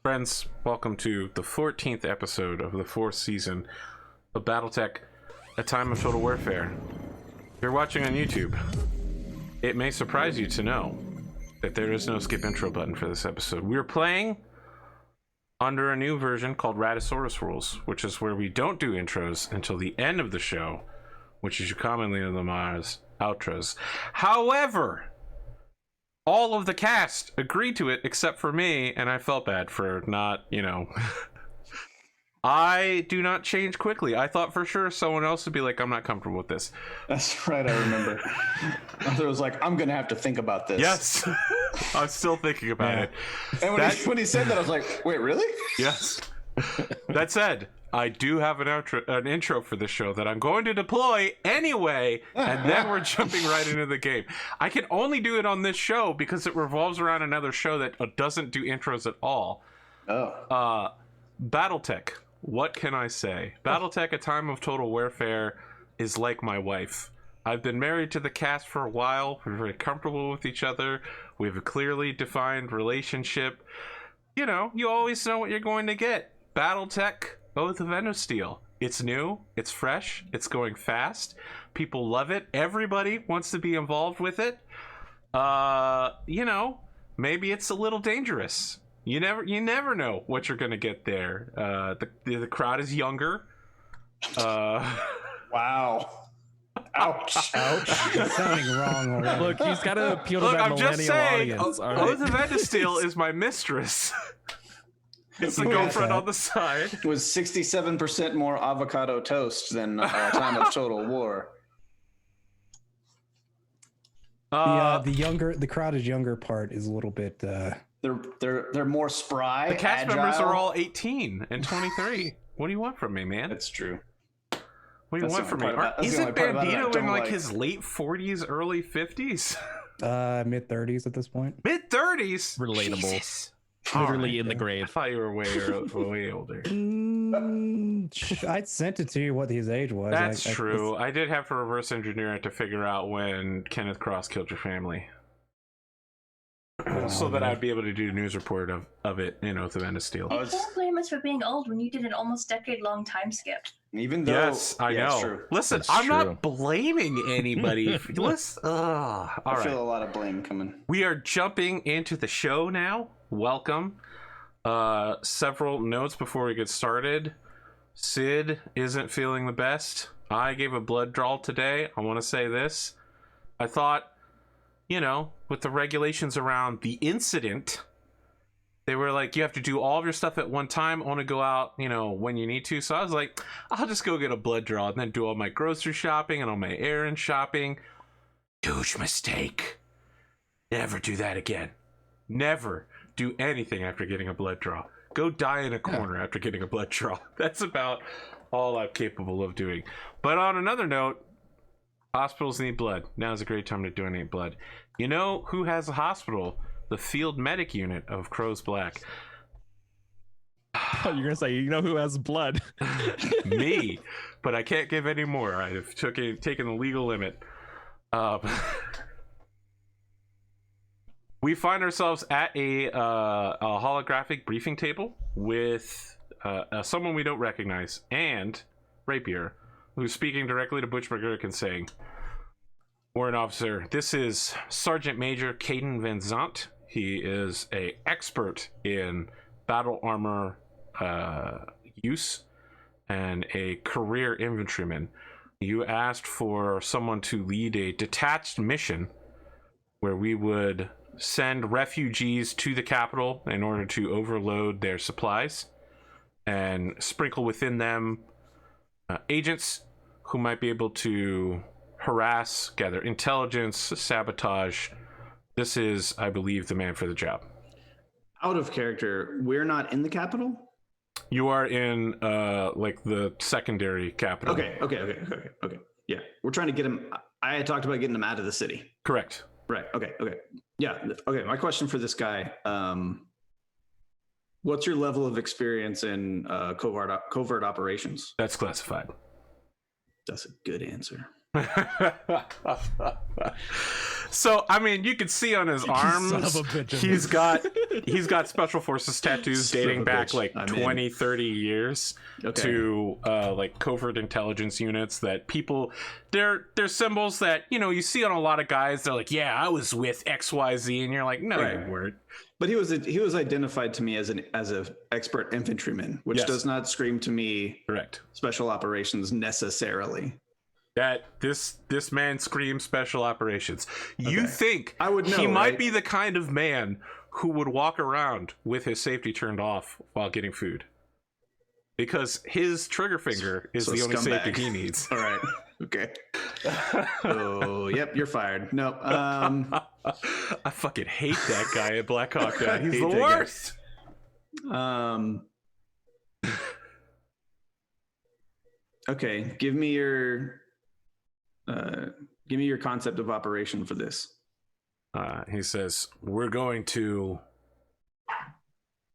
Friends, welcome to the 14th episode of the 4th season of Battletech, A Time of Total Warfare. If you're watching on YouTube, it may surprise you to know that there is no skip intro button for this episode. We're playing under a new version called Raddosaurus rules, which is where we don't do intros until the end of the show, which is commonly known as outros. However, all of the cast agreed to it except for me, and I felt bad for not, I do not change quickly. I thought for sure someone else would be like, I'm not comfortable with this. That's right, I remember. Arthur was like, I'm gonna have to think about this. Yes. I'm still thinking about it. And when he said that, I was like, wait, really? Yes. That said, I do have an intro for this show that I'm going to deploy anyway, and then we're jumping right into the game. I can only do it on this show because it revolves around another show that doesn't do intros at all. Battletech. What can I say? Battletech, A Time of Total Warfare is like my wife. I've been married to the cast for a while. We're very comfortable with each other. We have a clearly defined relationship. You always know what you're going to get. Battletech, Oath of Endosteel. It's new, it's fresh, it's going fast. People love it. Everybody wants to be involved with it. Maybe it's a little dangerous. You never know what you're gonna get there. The crowd is younger. Wow. Ouch. Ouch. It's sounding wrong already. Look, he's got to appeal to that I'm millennial just saying, audience. All right? Oath of Endosteel is my mistress. It's the girlfriend on the side. It was 67% more avocado toast than Time of Total War. The crowded younger part is a little bit. They're more spry. The cast agile. members are all 18 and 23. What do you want from me, man? That's true. What do you want from me? Isn't Bandito in like his late 40s, early 50s? Mid 30s at this point. Mid 30s? Relatable. Jesus. Literally in the grave. I thought you were way older. I sent it to you what his age was. That's true. I did have to reverse engineer it to figure out when Kenneth Cross killed your family. So that I'd be able to do a news report of it in Oath of Endosteel. You can't blame us for being old when you did an almost decade-long time skip. Even though, yes, I know. True. Listen, That's I'm true. not blaming anybody. Listen, all I right. feel a lot of blame coming. We are jumping into the show now. Welcome. Several notes before we get started. Sid isn't feeling the best. I gave a blood draw today. I want to say this. I thought, with the regulations around the incident, they were like, you have to do all of your stuff at one time, only go out, when you need to. So I was like, I'll just go get a blood draw and then do all my grocery shopping and all my errand shopping. Huge mistake. Never do that again. Never do anything after getting a blood draw. Go die in a corner after getting a blood draw. That's about all I'm capable of doing. But on another note, hospitals need blood. Now's a great time to donate blood. You know who has a hospital? The field medic unit of Crow's Black. Oh, you're gonna say, who has blood? Me. But I can't give any more. I've taken the legal limit. We find ourselves at a holographic briefing table with someone we don't recognize, and Rapier, who's speaking directly to Butch McGurk and saying, Warrant Officer, this is Sergeant Major Caden Van Zant. He is an expert in battle armor use and a career infantryman. You asked for someone to lead a detached mission where we would send refugees to the capital in order to overload their supplies and sprinkle within them agents who might be able to harass, gather intelligence, sabotage. This is, I believe, the man for the job. Out of character, we're not in the capital? You are in like the secondary capital. Okay. Yeah, we're trying to get him. I had talked about getting him out of the city. Correct. Right. Okay. Yeah. Okay. My question for this guy: what's your level of experience in covert operations? That's classified. That's a good answer. So I mean, you can see on his arms, son of a bitch. he's got special forces tattoos Son of dating a back bitch. like I'm 20, 30 years Okay. to like covert intelligence units that people they're symbols that you see on a lot of guys. They're like, yeah, I was with XYZ, and you're like, no, Right. you weren't. But he was identified to me as an expert infantryman, which Yes. does not scream to me Correct. special operations necessarily. That this man screams special operations. You Okay. think I would know, he might right? be the kind of man who would walk around with his safety turned off while getting food, because his trigger finger is So the only scumbag. safety he needs. All right. Okay. Oh, yep, you're fired. No. I fucking hate that guy at Black Hawk Down. He's hate the that guy. worst. Okay, give me your concept of operation for this. He says, we're going to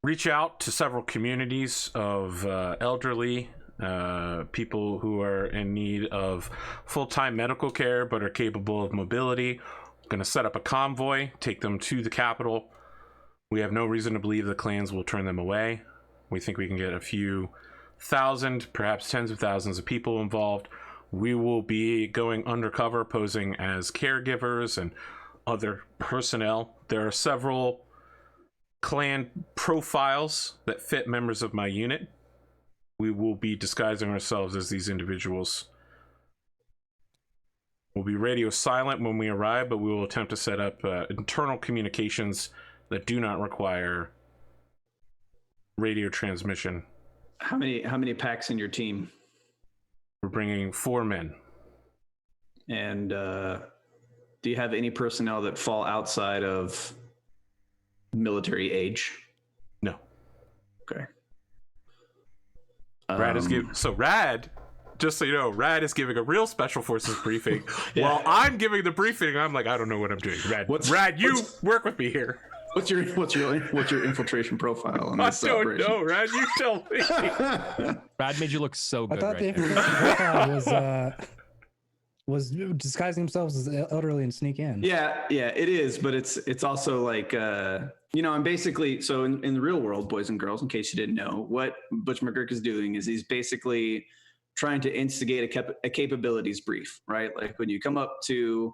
reach out to several communities of elderly people who are in need of full-time medical care but are capable of mobility. We're going to set up a convoy, take them to the capital. We have no reason to believe the clans will turn them away. We think we can get a few thousand, perhaps tens of thousands of people involved. We will be going undercover, posing as caregivers and other personnel. There are several clan profiles that fit members of my unit. We will be disguising ourselves as these individuals. We'll be radio silent when we arrive, but we will attempt to set up internal communications that do not require radio transmission. How many packs in your team? We're bringing 4 men. And do you have any personnel that fall outside of military age? No. Okay. Rad is giving. So Rad, just so you know, Rad is giving a real special forces briefing, while I'm giving the briefing. I'm like, I don't know what I'm doing. Rad, you work with me here. What's your infiltration profile on I this don't operation? know, Rad. You tell me. Brad made you look so I good. thought Right the there. infiltration profile was disguising themselves as elderly and sneak in. Yeah, it is, but it's also like I'm basically so in the real world, boys and girls, in case you didn't know, what Butch McGurk is doing is he's basically trying to instigate a capabilities brief, right? Like when you come up to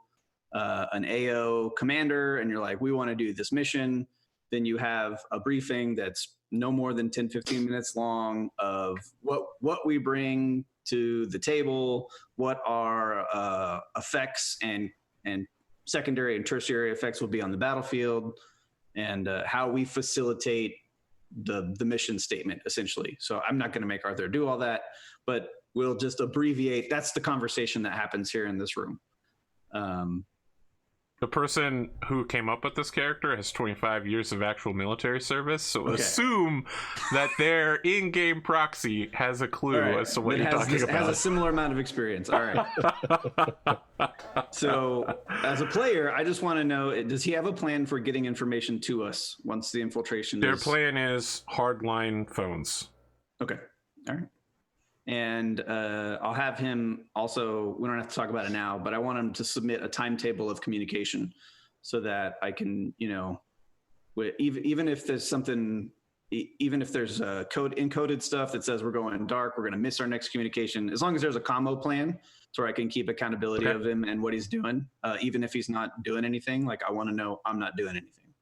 an AO commander and you're like, we want to do this mission, then you have a briefing that's no more than 10-15 minutes long of what we bring to the table, what our effects and secondary and tertiary effects will be on the battlefield, and how we facilitate the mission statement, essentially. So I'm not going to make Arthur do all that, but we'll just abbreviate. That's the conversation that happens here in this room. The person who came up with this character has 25 years of actual military service, so assume that their in-game proxy has a clue as to what you're talking about. Has a similar amount of experience. All right. So, as a player, I just want to know: does he have a plan for getting information to us once the infiltration? Their plan is hardline phones. Okay. All right. And I'll have him also, we don't have to talk about it now, but I want him to submit a timetable of communication so that I can, even if there's something, even if there's encoded stuff that says we're going dark, we're going to miss our next communication, as long as there's a combo plan so I can keep accountability of him and what he's doing, even if he's not doing anything, like I want to know I'm not doing anything.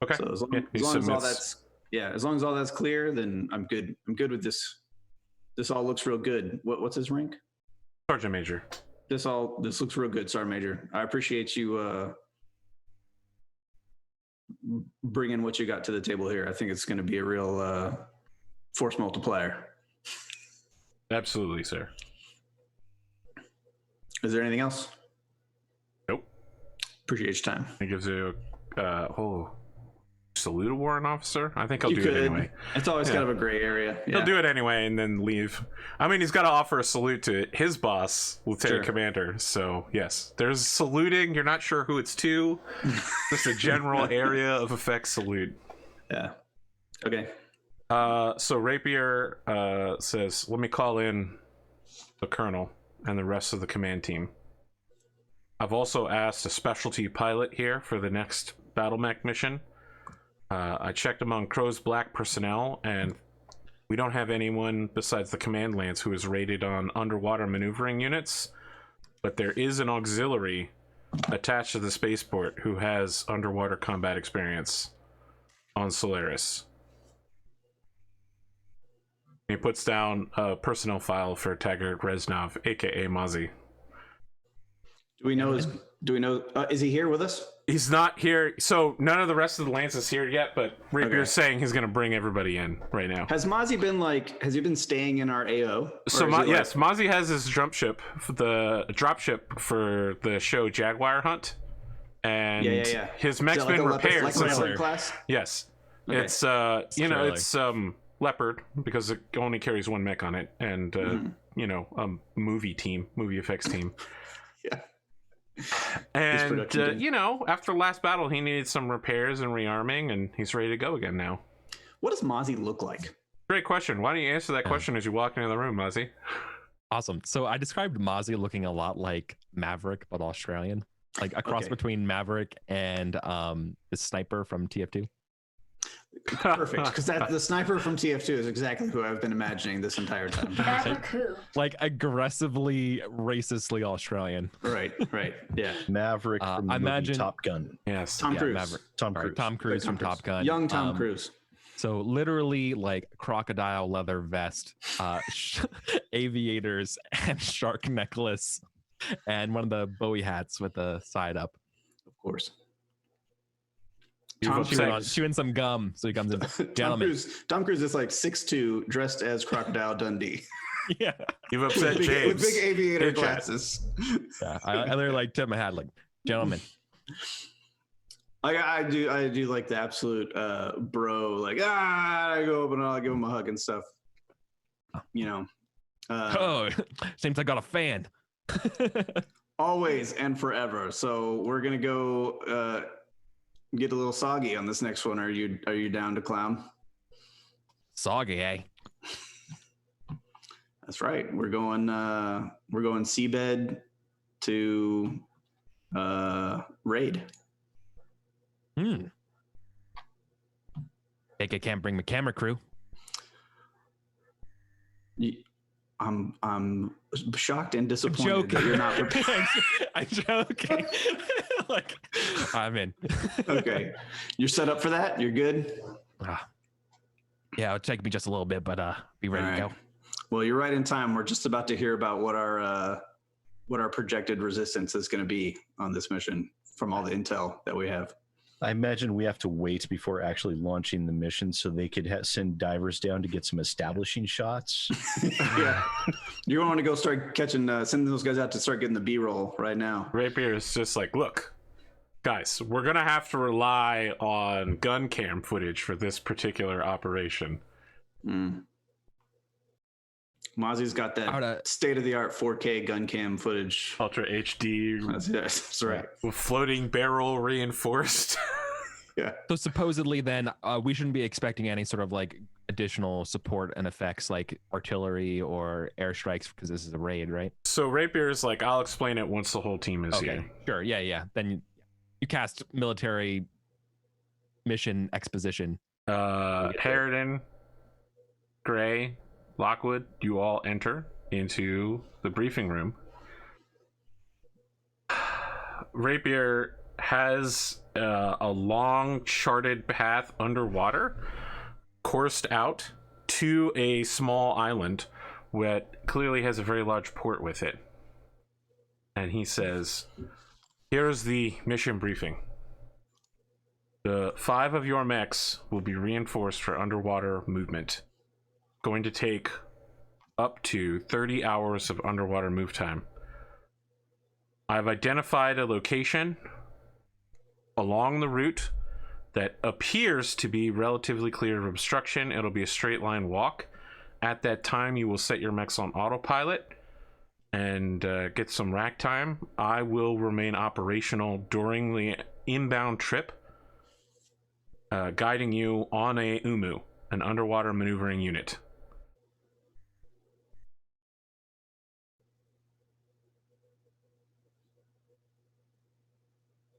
Okay. So as long as all that's clear, then I'm good. I'm good with this. This all looks real good. What's his rank? Sergeant Major. This looks real good, Sergeant Major. I appreciate you bringing what you got to the table here. I think it's going to be a real force multiplier. Absolutely, sir. Is there anything else? Nope. Appreciate your time. It gives you salute a warrant officer. I think I'll do could. it anyway. It's always kind of a gray area. Yeah. He'll do it anyway and then leave. I mean, he's got to offer a salute to his boss, Lieutenant Commander. So so there's saluting. You're not sure who it's to. Just a general area of effect salute. Yeah. Okay. So Rapier says, let me call in the colonel and the rest of the command team. I've also asked a specialty pilot here for the next Battlemech mission. I checked among Crow's Black personnel, and we don't have anyone besides the Command Lance who is rated on underwater maneuvering units, but there is an auxiliary attached to the spaceport who has underwater combat experience on Solaris. He puts down a personnel file for Taggart Reznov, aka Mozzie. Do we know? Is he here with us? He's not here, so none of the rest of the Lance is here yet, but Rapier's saying he's going to bring everybody in right now. Has Mozzie been has he been staying in our AO? So yes, Mozzie has his drop ship for the show Jaguar Hunt, and his mech's been repaired. Like a leopard class? Yes, okay. It's it's Leopard because it only carries one mech on it, and a movie effects team. Yeah. And after last battle, he needed some repairs and rearming, and he's ready to go again now. What does Mozzie look like? Great question. Why don't you answer that question as you walk into the room, Mozzie? Awesome. So I described Mozzie looking a lot like Maverick, but Australian, like a cross between Maverick and the sniper from TF2. Perfect, because the sniper from TF2 is exactly who I've been imagining this entire time. Maverick who? Like aggressively, racistly Australian. Right, yeah. Maverick from the movie Top Gun. Yes. Tom Cruise. Maverick. Tom Cruise. Tom Cruise from Top Gun. Young Tom Cruise. So literally like crocodile leather vest, aviators, and shark necklace, and one of the Bowie hats with the side up. Of course. Chewing some gum, so he comes in. Gentlemen. Tom Cruise is like 6'2", dressed as Crocodile Dundee. Yeah, you've upset James with big aviator glasses. Yeah, I literally like tip my hat, like, gentlemen. I do like the absolute bro, like I go up and I'll give him a hug and stuff. Seems I got a fan. Always and forever. So we're gonna go. Get a little soggy on this next one. Are you down to clown? Soggy, eh? That's right. We're going seabed to raid. Think I can't bring my camera crew. I'm shocked and disappointed that you're not prepared. I'm joking. Like, I'm in. Okay, you're set up for that. You're good. Yeah, it'll take me just a little bit, but be ready to go. Well, you're right in time. We're just about to hear about what our projected resistance is going to be on this mission from all the intel that we have. I imagine we have to wait before actually launching the mission so they could send divers down to get some establishing shots. Yeah. You want to go start catching, sending those guys out to start getting the B-roll right now. Rapier is just like, look, guys, we're going to have to rely on gun cam footage for this particular operation. Mozzie's got that state-of-the-art 4K gun cam footage. Ultra HD. That's right. With floating barrel reinforced. Yeah. So supposedly then we shouldn't be expecting any sort of like additional support and effects like artillery or airstrikes because this is a raid, right? So Rapier's like, I'll explain it once the whole team is here. Sure. Yeah. Then you cast military mission exposition. Harridan, Gray, Lockwood, you all enter into the briefing room. Rapier has a long charted path underwater, coursed out to a small island that clearly has a very large port with it. And he says, here's the mission briefing. The 5 of your mechs will be reinforced for underwater movement. Going to take up to 30 hours of underwater move time. I've identified a location along the route that appears to be relatively clear of obstruction. It'll be a straight line walk. At that time, you will set your mechs on autopilot and get some rack time. I will remain operational during the inbound trip, guiding you on a UMU, an underwater maneuvering unit.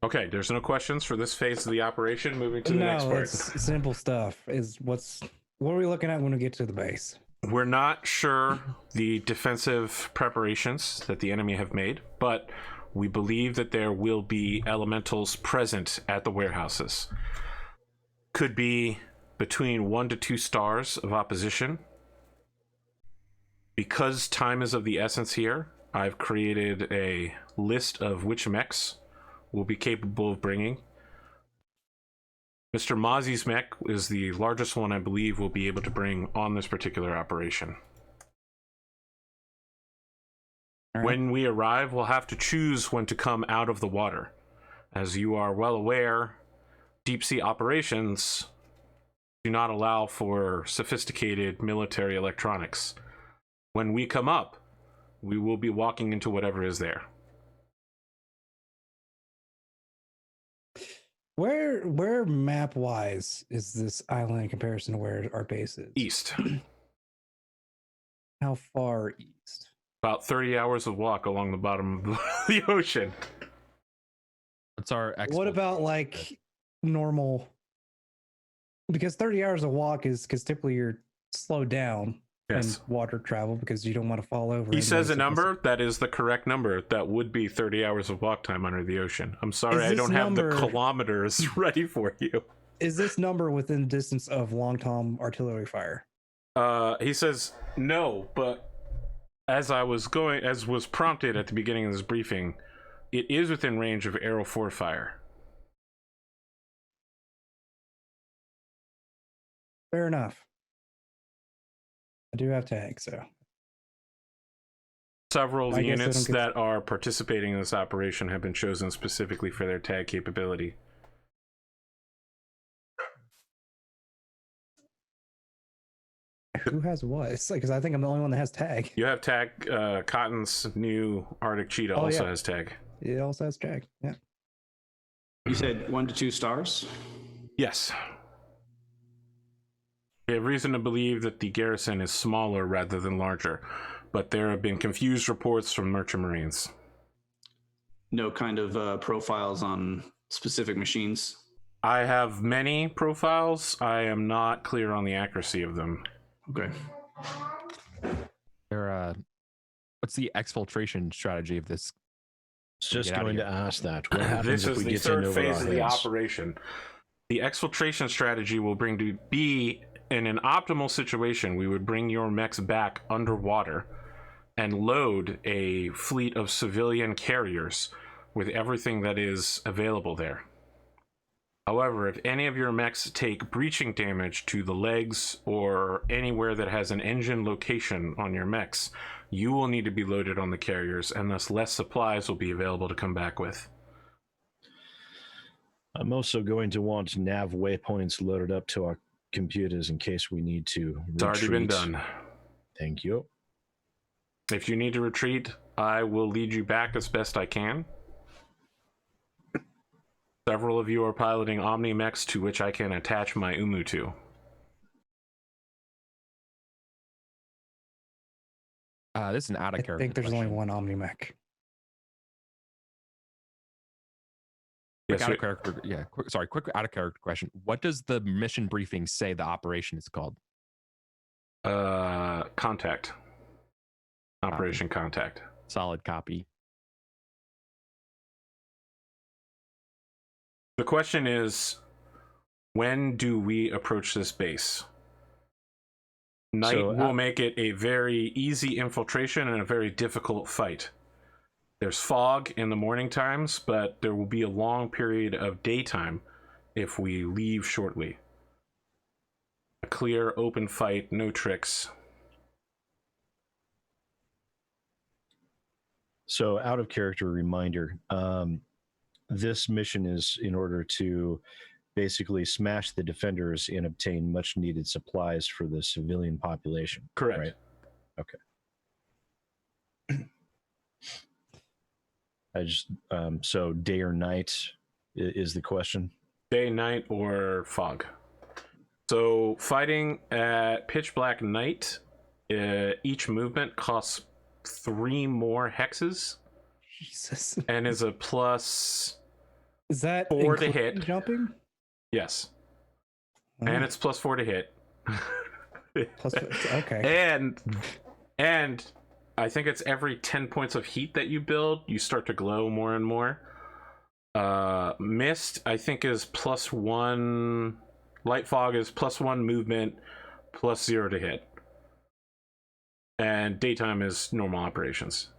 Okay, there's no questions for this phase of the operation. Moving to the next part. It's simple stuff. What are we looking at when we get to the base? We're not sure the defensive preparations that the enemy have made, but we believe that there will be elementals present at the warehouses. Could be between 1 to 2 stars of opposition. Because time is of the essence here, I've created a list of which mechs will be capable of bringing. Mr. Mozzie's mech is the largest one I believe we'll be able to bring on this particular operation. All right. When we arrive, we'll have to choose when to come out of the water. As you are well aware, deep sea operations do not allow for sophisticated military electronics. When we come up, we will be walking into whatever is there. Where map wise is this island in comparison to where our base is? East. How far east? About 30 hours of walk along the bottom of the ocean. What's our What about like normal? Because 30 hours of walk is because typically you're slowed down Yes. in water travel because you don't want to fall over. He says a anyway, so- number that is the correct number. That would be 30 hours of walk time under the ocean. I'm sorry, Is I this don't have the number- kilometers ready for you. Is this number within distance of Long Tom artillery fire? He says no, but as was prompted at the beginning of this briefing, it is within range of arrow 4 fire. Fair enough. I do have tags, so Several of I the guess I units don't get- that are participating in this operation have been chosen specifically for their tag capability. who has what? It's like because I think I'm the only one that has tag. You have tag. Cotton's new Arctic Cheetah Oh, also yeah. has tag. It also has tag. Yeah. You said 1 to 2 stars? Yes. We have reason to believe that the garrison is smaller rather than larger, but there have been confused reports from merchant marines. No kind of profiles on specific machines? I have many profiles. I am not clear on the accuracy of them. Okay. What's the exfiltration strategy of this? Just Get outta going to here. ask that. What happens This if is we the get third in over phase our of the heads? operation. The exfiltration strategy will bring to be in an optimal situation. We would bring your mechs back underwater and load a fleet of civilian carriers with everything that is available there. However, if any of your mechs take breaching damage to the legs or anywhere that has an engine location on your mechs, you will need to be loaded on the carriers, and thus less supplies will be available to come back with. I'm also going to want nav waypoints loaded up to our computers in case we need to It's already been retreat. done. Thank you. If you need to retreat, I will lead you back as best I can. Several of you are piloting Omni mechs to which I can attach my Umu to. This is an out of I character. think there's question. only one Omni-Mech. Quick Yes, out of character. Yeah. Quick out of character question. What does the mission briefing say the operation is called? Contact. Operation Contact. Solid copy. The question is, when do we approach this base? Night So, will make it a very easy infiltration and a very difficult fight. There's fog in the morning times, but there will be a long period of daytime if we leave shortly. A clear, open fight, no tricks. So, out of character reminder, this mission is in order to basically smash the defenders and obtain much needed supplies for the civilian population. Correct. Right. Okay. I just so day or night is the question. Day, night, or fog. So fighting at pitch black night, each movement costs 3 more hexes Jesus. and is a plus Is that 4 to including hit. jumping? Yes. Oh, And it's +4 to hit. okay. And I think it's every 10 points of heat that you build, you start to glow more and more. Mist, I think, is +1. Light fog is +1 movement, +0 to hit. And daytime is normal operations.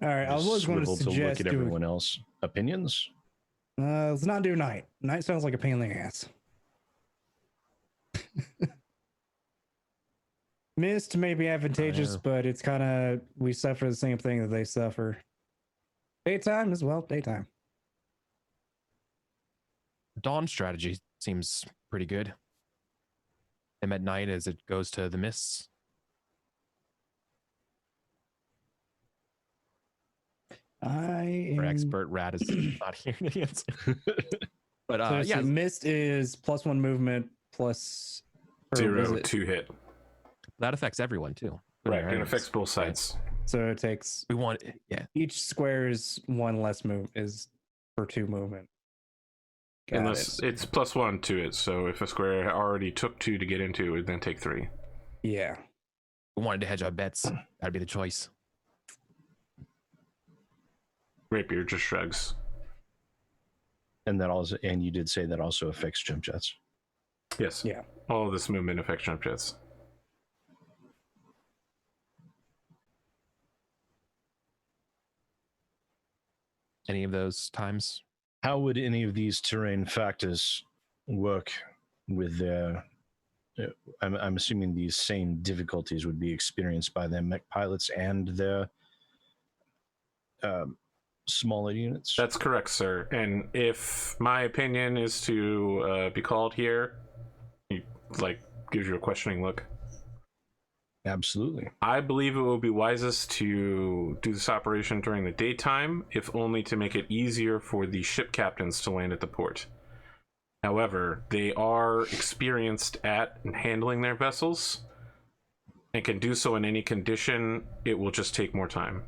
All right. I Just was going to swivel suggest look at doing. everyone else. Opinions? Let's not do night. Night sounds like a pain in the ass. Mist may be advantageous, but it's kind of, we suffer the same thing that they suffer. Daytime as well. Daytime. Dawn strategy seems pretty good. And at night as it goes to the mists. Our expert Rad is not here to answer. But so mist is +1 movement plus 0 to hit. That affects everyone too. Right, it affects both sides. So it takes. We want Each square is 1 less move is for 2 movement. Unless it's +1 to it. So if a square already took 2 to get into, it would then take 3. Yeah. We wanted to hedge our bets. That'd be the choice. Rapier just shrugs. And that also, and you did say that also affects jump jets. Yes. Yeah. All of this movement affects jump jets. Any of those times? How would any of these terrain factors work with their? I'm assuming these same difficulties would be experienced by their mech pilots and their smaller units. That's correct, sir. And if my opinion is to be called here, he gives you a questioning look. Absolutely. I believe it will be wisest to do this operation during the daytime, if only to make it easier for the ship captains to land at the port. However, they are experienced at handling their vessels and can do so in any condition. It will just take more time.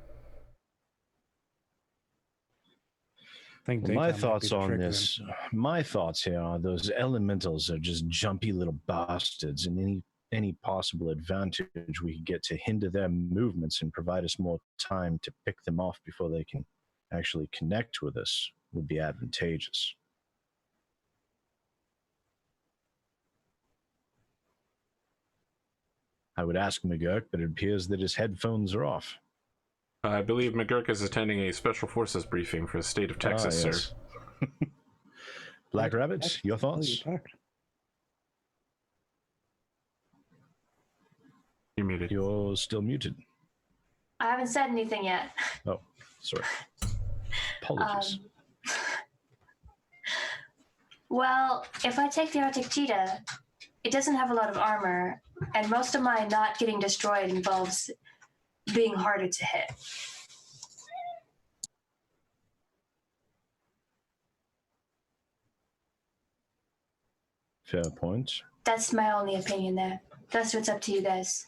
Well, my thoughts on this, my thoughts here are those elementals are just jumpy little bastards, and any possible advantage we could get to hinder their movements and provide us more time to pick them off before they can actually connect with us would be advantageous. I would ask McGurk, but it appears that his headphones are off. I believe McGurk is attending a Special Forces briefing for the state of Texas, yes. sir. Black Rabbit, your thoughts? You're muted. You're still muted. I haven't said anything yet. Oh, sorry. Apologies. Well, if I take the Arctic cheetah, it doesn't have a lot of armor, and most of my not getting destroyed involves being harder to hit. Fair point. That's my only opinion there. That's what's up to you guys.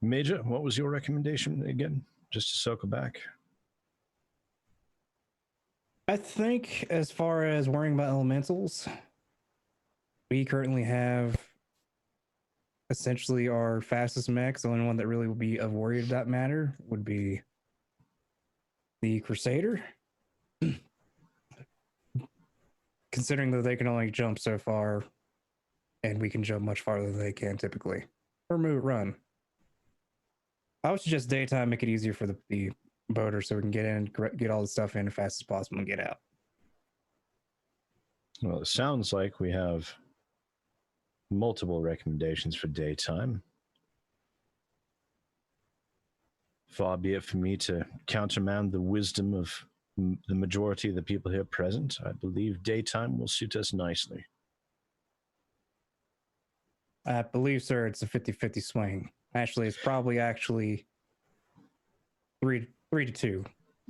Major, what was your recommendation again? Just to circle back. I think as far as worrying about elementals, we currently have essentially our fastest mechs. The only one that really would be of worry of that matter would be the Crusader. Considering that they can only jump so far, and we can jump much farther than they can typically. Or run. I would suggest daytime, make it easier for the boater so we can get in, get all the stuff in as fast as possible and get out. Well, it sounds like we have multiple recommendations for daytime. Far be it for me to countermand the wisdom of the majority of the people here present. I believe daytime will suit us nicely. I believe, sir, it's a 50-50 swing. Actually, it's probably 3 to 2.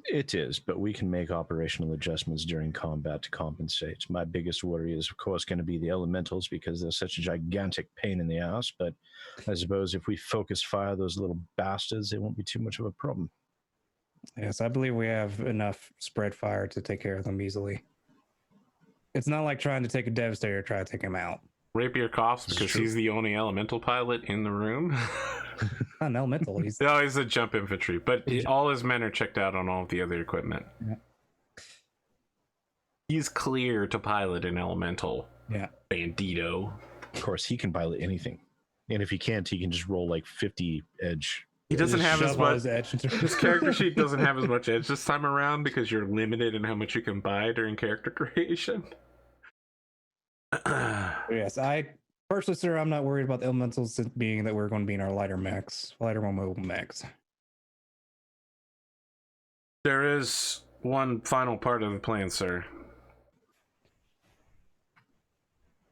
It is, but we can make operational adjustments during combat to compensate. My biggest worry is, of course, going to be the elementals because they're such a gigantic pain in the ass. But I suppose if we focus fire those little bastards, it won't be too much of a problem. Yes, I believe we have enough spread fire to take care of them easily. It's not like trying to take a Devastator, try to take him out. Rapier coughs because he's the only elemental pilot in the room. Not an elemental. He's He's a jump infantry, but all his men are checked out on all of the other equipment. Yeah. He's clear to pilot an elemental. Yeah. Bandito. Of course, he can pilot anything. And if he can't, he can just roll like 50 edge. He doesn't have as much. His character sheet doesn't have as much edge this time around because you're limited in how much you can buy during character creation. Yes, I personally, sir, I'm not worried about the elementals being that we're going to be in our lighter mechs, lighter, more mobile mechs. There is one final part of the plan, sir.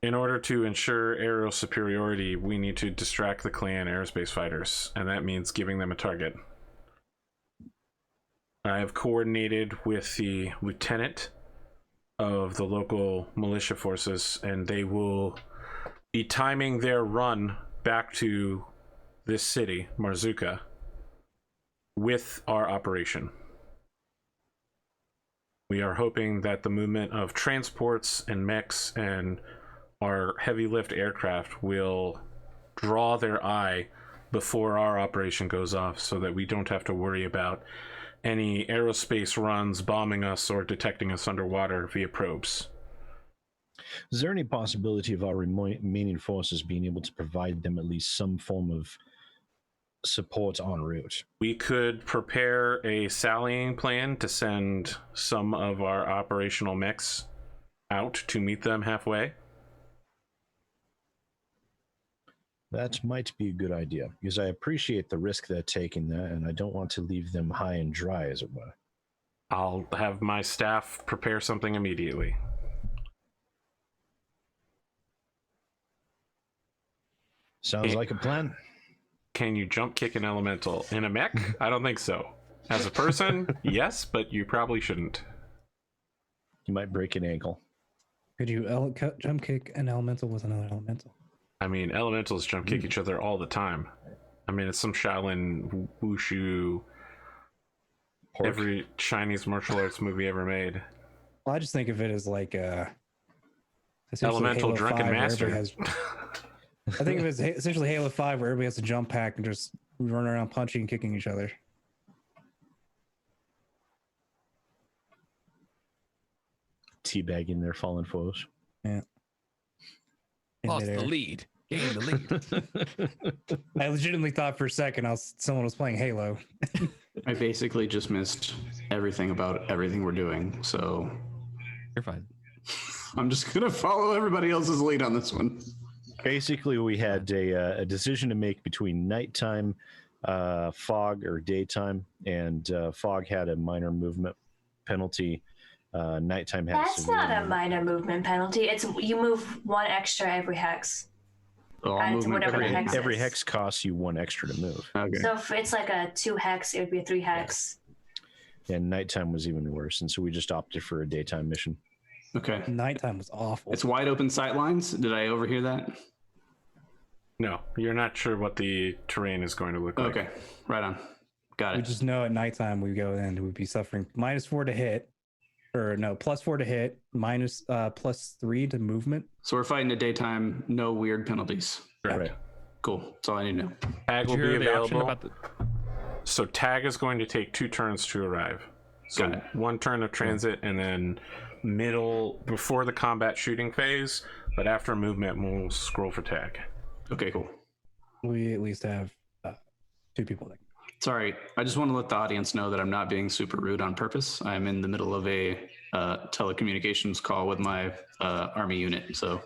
In order to ensure aerial superiority, we need to distract the clan aerospace fighters, and that means giving them a target. I have coordinated with the lieutenant of the local militia forces, and they will be timing their run back to this city, Marzuka, with our operation. We are hoping that the movement of transports and mechs and our heavy lift aircraft will draw their eye before our operation goes off so that we don't have to worry about any aerospace runs bombing us or detecting us underwater via probes. Is there any possibility of our remaining forces being able to provide them at least some form of support en route? We could prepare a sallying plan to send some of our operational mechs out to meet them halfway. That might be a good idea, because I appreciate the risk they're taking there, and I don't want to leave them high and dry, as it were. I'll have my staff prepare something immediately. Sounds like a plan. Can you jump kick an elemental in a mech? I don't think so. As a person, yes, but you probably shouldn't. You might break an ankle. Could you jump kick an elemental with another elemental? I mean, elementals jump kick each other all the time. I mean, it's some Shaolin Wushu, every Chinese martial arts movie ever made. Well, I just think of it as like Elemental Halo drunken 5, master. I think of it as essentially Halo 5, where everybody has to jump pack and just run around punching and kicking each other. Teabagging their fallen foes. Yeah. Lost the lead. Gained the lead. I legitimately thought for a second someone was playing Halo. I basically just missed everything about everything we're doing, so You're fine. I'm just gonna follow everybody else's lead on this one. Basically, we had a decision to make between nighttime, fog, or daytime, and fog had a minor movement penalty. Nighttime had That's not a minor movement penalty. It's you move one extra every hex. All And movement whatever the hex every is. hex costs you one extra to move. Okay. So if it's like a 2 hex, it would be a 3 hex. And nighttime was even worse, and so we just opted for a daytime mission. Okay. Nighttime was awful. It's wide open sight lines. Did I overhear that? No, you're not sure what the terrain is going to look like. Okay. Right on. Got We it. just know at nighttime we go in, we'd be suffering -4 to hit, or no, +4 to hit, +3 to movement. So we're fighting at daytime. No weird penalties. Correct. Right. Cool. That's all I need to know. Tag will Did you be hear the option available. So tag is going to take 2 turns to arrive. So Got it. 1 turn of transit and then middle before the combat shooting phase, but after movement we'll scroll for tag. Okay, cool. We at least have 2 people there. Sorry, I just want to let the audience know that I'm not being super rude on purpose. I'm in the middle of a telecommunications call with my army unit, so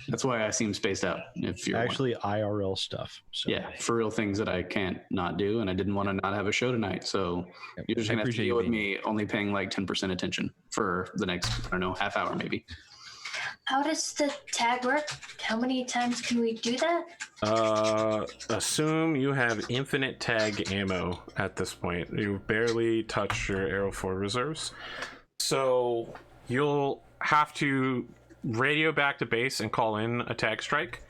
that's why I seem spaced out. If you're Actually, IRL stuff. So. yeah, for real things that I can't not do, and I didn't want to not have a show tonight, so you're just I gonna have to appreciate deal you with being me only paying like 10% attention for the next, I don't know, half hour maybe. How does the tag work? How many times can we do that? Assume you have infinite tag ammo at this point. You barely touch your Arrow 4 reserves. So you'll have to radio back to base and call in a tag strike.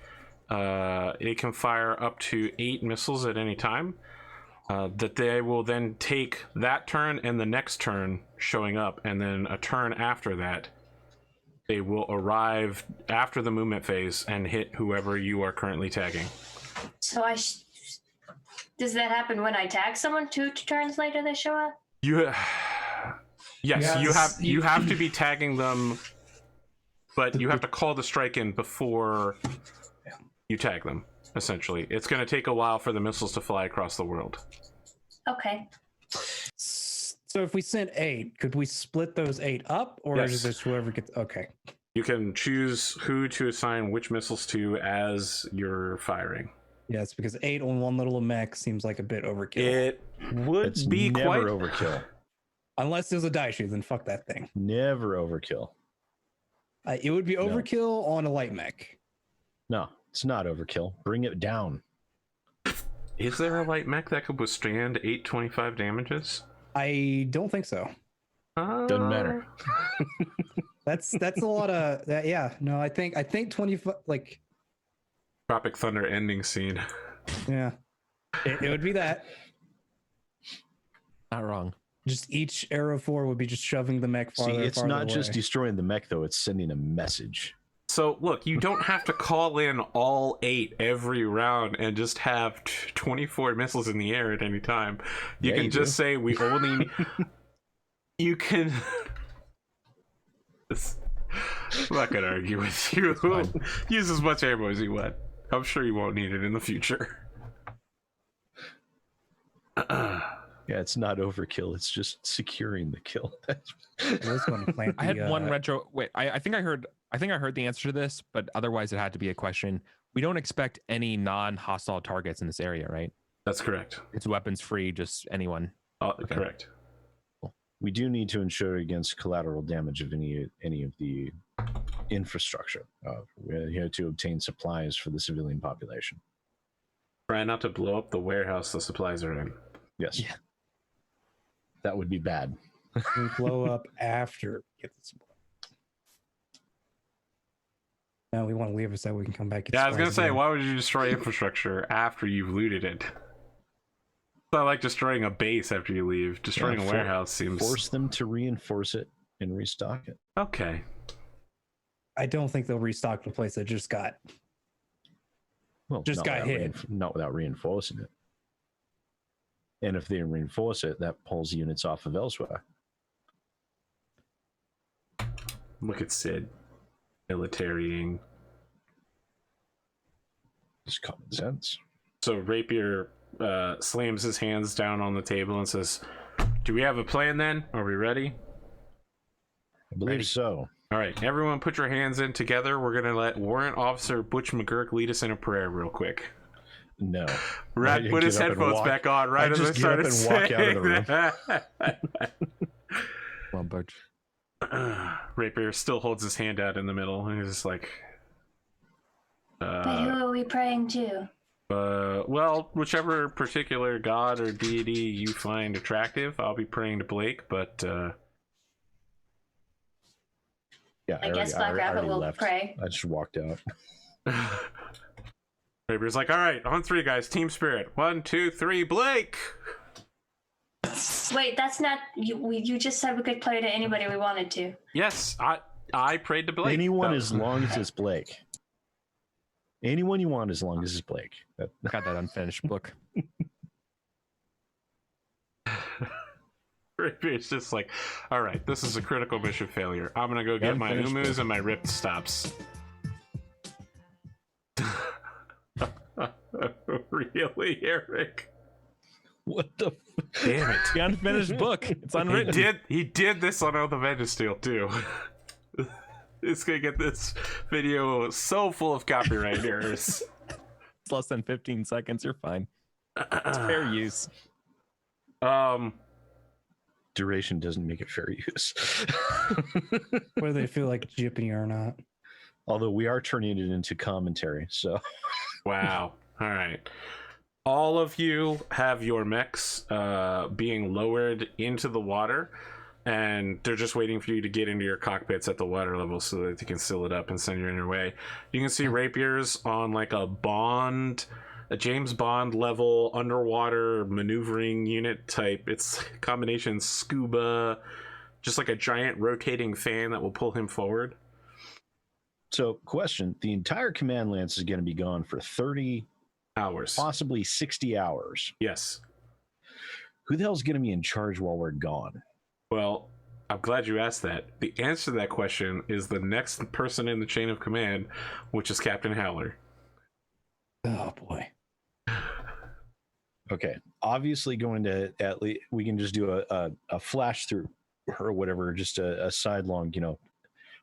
It can fire up to 8 missiles at any time. That they will then take that turn and the next turn showing up, and then a turn after that, they will arrive after the movement phase and hit whoever you are currently tagging. So does that happen when I tag someone 2 turns later they show up? Yes, you have to be tagging them, but you have to call the strike in before you tag them. Essentially, it's going to take a while for the missiles to fly across the world. Okay. So if we sent 8, could we split those 8 up, or is it just whoever gets? Okay. You can choose who to assign which missiles to as you're firing. Yes, because 8 on one little mech seems like a bit overkill. It would be never quite overkill. Unless there's a die shoot, then fuck that thing. Never overkill. It would be overkill on a light mech. No, it's not overkill. Bring it down. Is there a light mech that could withstand 825 damages? I don't think so. Doesn't matter. That's a lot of that. Yeah, no, I think 25 like Tropic Thunder ending scene. Yeah, it would be that. Not wrong. Just each Arrow 4 would be just shoving the mech farther. See, it's farther not away. just destroying the mech though; it's sending a message. So look, you don't have to call in all 8 every round and just have 24 missiles in the air at any time. You can just say we only. You can. I'm not gonna argue with you. Use as much ammo as you want. I'm sure you won't need it in the future. Yeah, it's not overkill. It's just securing the kill. I had one retro. Wait, I think I heard the answer to this, but otherwise it had to be a question. We don't expect any non-hostile targets in this area, right? That's correct. It's weapons free, just anyone. Okay. Correct. We do need to ensure against collateral damage of any of the infrastructure. We're here to obtain supplies for the civilian population. Try not to blow up the warehouse the supplies are in. Yes. Yeah. That would be bad. We blow up after we get the supply. No, we want to leave it so we can come back. Yeah, I was gonna say, why would you destroy infrastructure after you've looted it? It's not like destroying a base after you leave. Destroying a warehouse seems... Force them to reinforce it and restock it. Okay. I don't think they'll restock the place that just got hit. Not without reinforcing it. And if they reinforce it, that pulls units off of elsewhere. Look at Sid. Militarying. Just common sense. So Rapier slams his hands down on the table and says, do we have a plan then? Are we ready? I believe so. All right, everyone put your hands in together. We're going to let Warrant Officer Butch McGurk lead us in a prayer real quick. No. Rad put his headphones back on right as I started walk out of the room. Come on, Butch. Rapier still holds his hand out in the middle, and he's just like... but who are we praying to? Well, whichever particular god or deity you find attractive. I'll be praying to Blake, but... Yeah, I guess Black Rabbit will pray. I just walked out. Rapier's like, all right, on 3, guys. Team spirit. 1, 2, 3, Blake! Wait, that's not... You just said we could pray to anybody we wanted to. Yes, I prayed to Blake. Anyone as long as it's Blake. Anyone you want as long as it's Blake. Got that unfinished book. It's just like, all right, this is a critical mission failure. I'm gonna go get my umus and my ripped stops. Really, Eric? What the? Damn it! The unfinished book. It's unwritten. He did this on Oath of Vengeance Steel too. It's gonna get this video so full of copyright errors. It's less than 15 seconds. You're fine. It's fair use. Duration doesn't make it fair use. Whether they feel like jipping or not. Although we are turning it into commentary, so Wow. All right. All of you have your mechs being lowered into the water, and they're just waiting for you to get into your cockpits at the water level so that they can seal it up and send you on your way. You can see rapiers on like a James Bond level underwater maneuvering unit type. It's a combination scuba, just like a giant rotating fan that will pull him forward. So, question: the entire command lance is going to be gone for 30 hours, possibly 60 hours. Yes. Who the hell's going to be in charge while we're gone? Well, I'm glad you asked that. The answer to that question is the next person in the chain of command, which is Captain Howler. Oh boy. Okay, obviously going to at least we can just do a flash through or whatever, just a sidelong.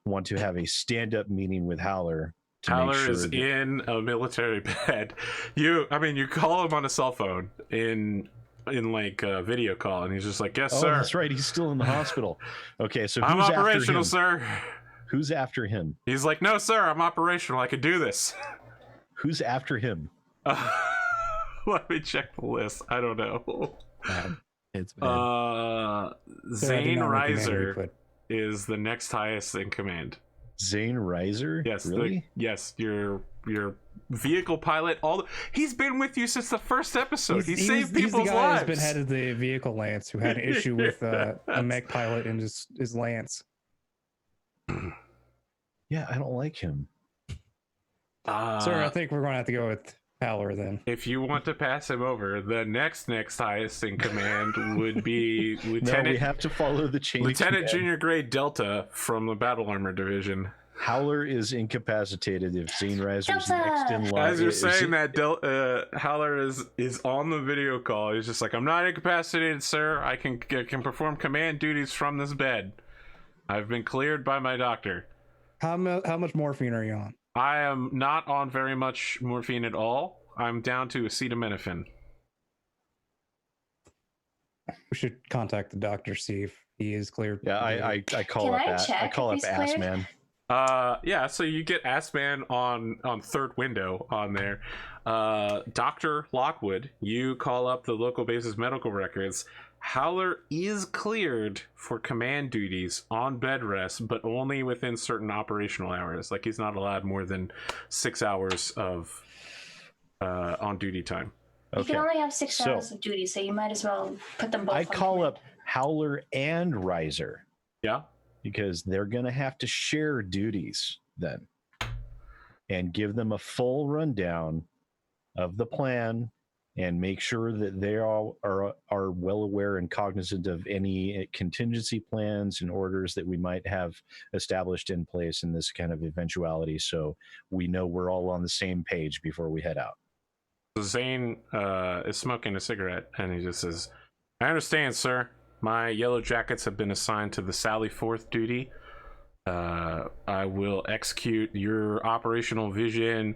Want to have a stand-up meeting with Howler. Howler is in a military bed. You call him on a cell phone in like a video call, and he's just like, "Yes, sir." That's right. He's still in the hospital. Okay, so I'm who's operational, after him? sir. Who's after him? He's like, "No, sir, I'm operational. I can do this." Who's after him? Let me check the list. I don't know. It's bad. Zane Reiser is the next highest in command. Zane Reiser? Yes, really? Yes, your vehicle pilot. He's been with you since the first episode. He saved people's he's the guy lives. Who's been head of the vehicle lance who had an issue with a mech pilot and his lance. Yeah, I don't like him. Sir, I think we're going to have to go with Howler then. If you want to pass him over, the next highest in command would be Lieutenant. No, we have to follow the chain. Lieutenant Junior Grade Delta from the Battle Armor Division. Howler is incapacitated if Zane Reiser is next in line. As you're saying that, Howler is on the video call. He's just like, "I'm not incapacitated, sir. I can perform command duties from this bed. I've been cleared by my doctor." How much morphine are you on? I am not on very much morphine at all. I'm down to acetaminophen. We should contact the doctor, see if he is cleared. Yeah, I call up Ass Man. Yeah, so you get Ass Man on third window on there. Dr. Lockwood, you call up the local base's medical records. Howler is cleared for command duties on bed rest, but only within certain operational hours. Like, he's not allowed more than 6 hours of on duty time. You can only have 6 hours of duty, so you might as well put them both I on call command. up Howler and Reiser. Yeah. Because they're going to have to share duties then and give them a full rundown of the plan and make sure that they all are well aware and cognizant of any contingency plans and orders that we might have established in place in this kind of eventuality, so we know we're all on the same page before we head out. So Zane is smoking a cigarette, and he just says, "I understand, sir. My yellow jackets have been assigned to the Sally Forth duty. I will execute your operational vision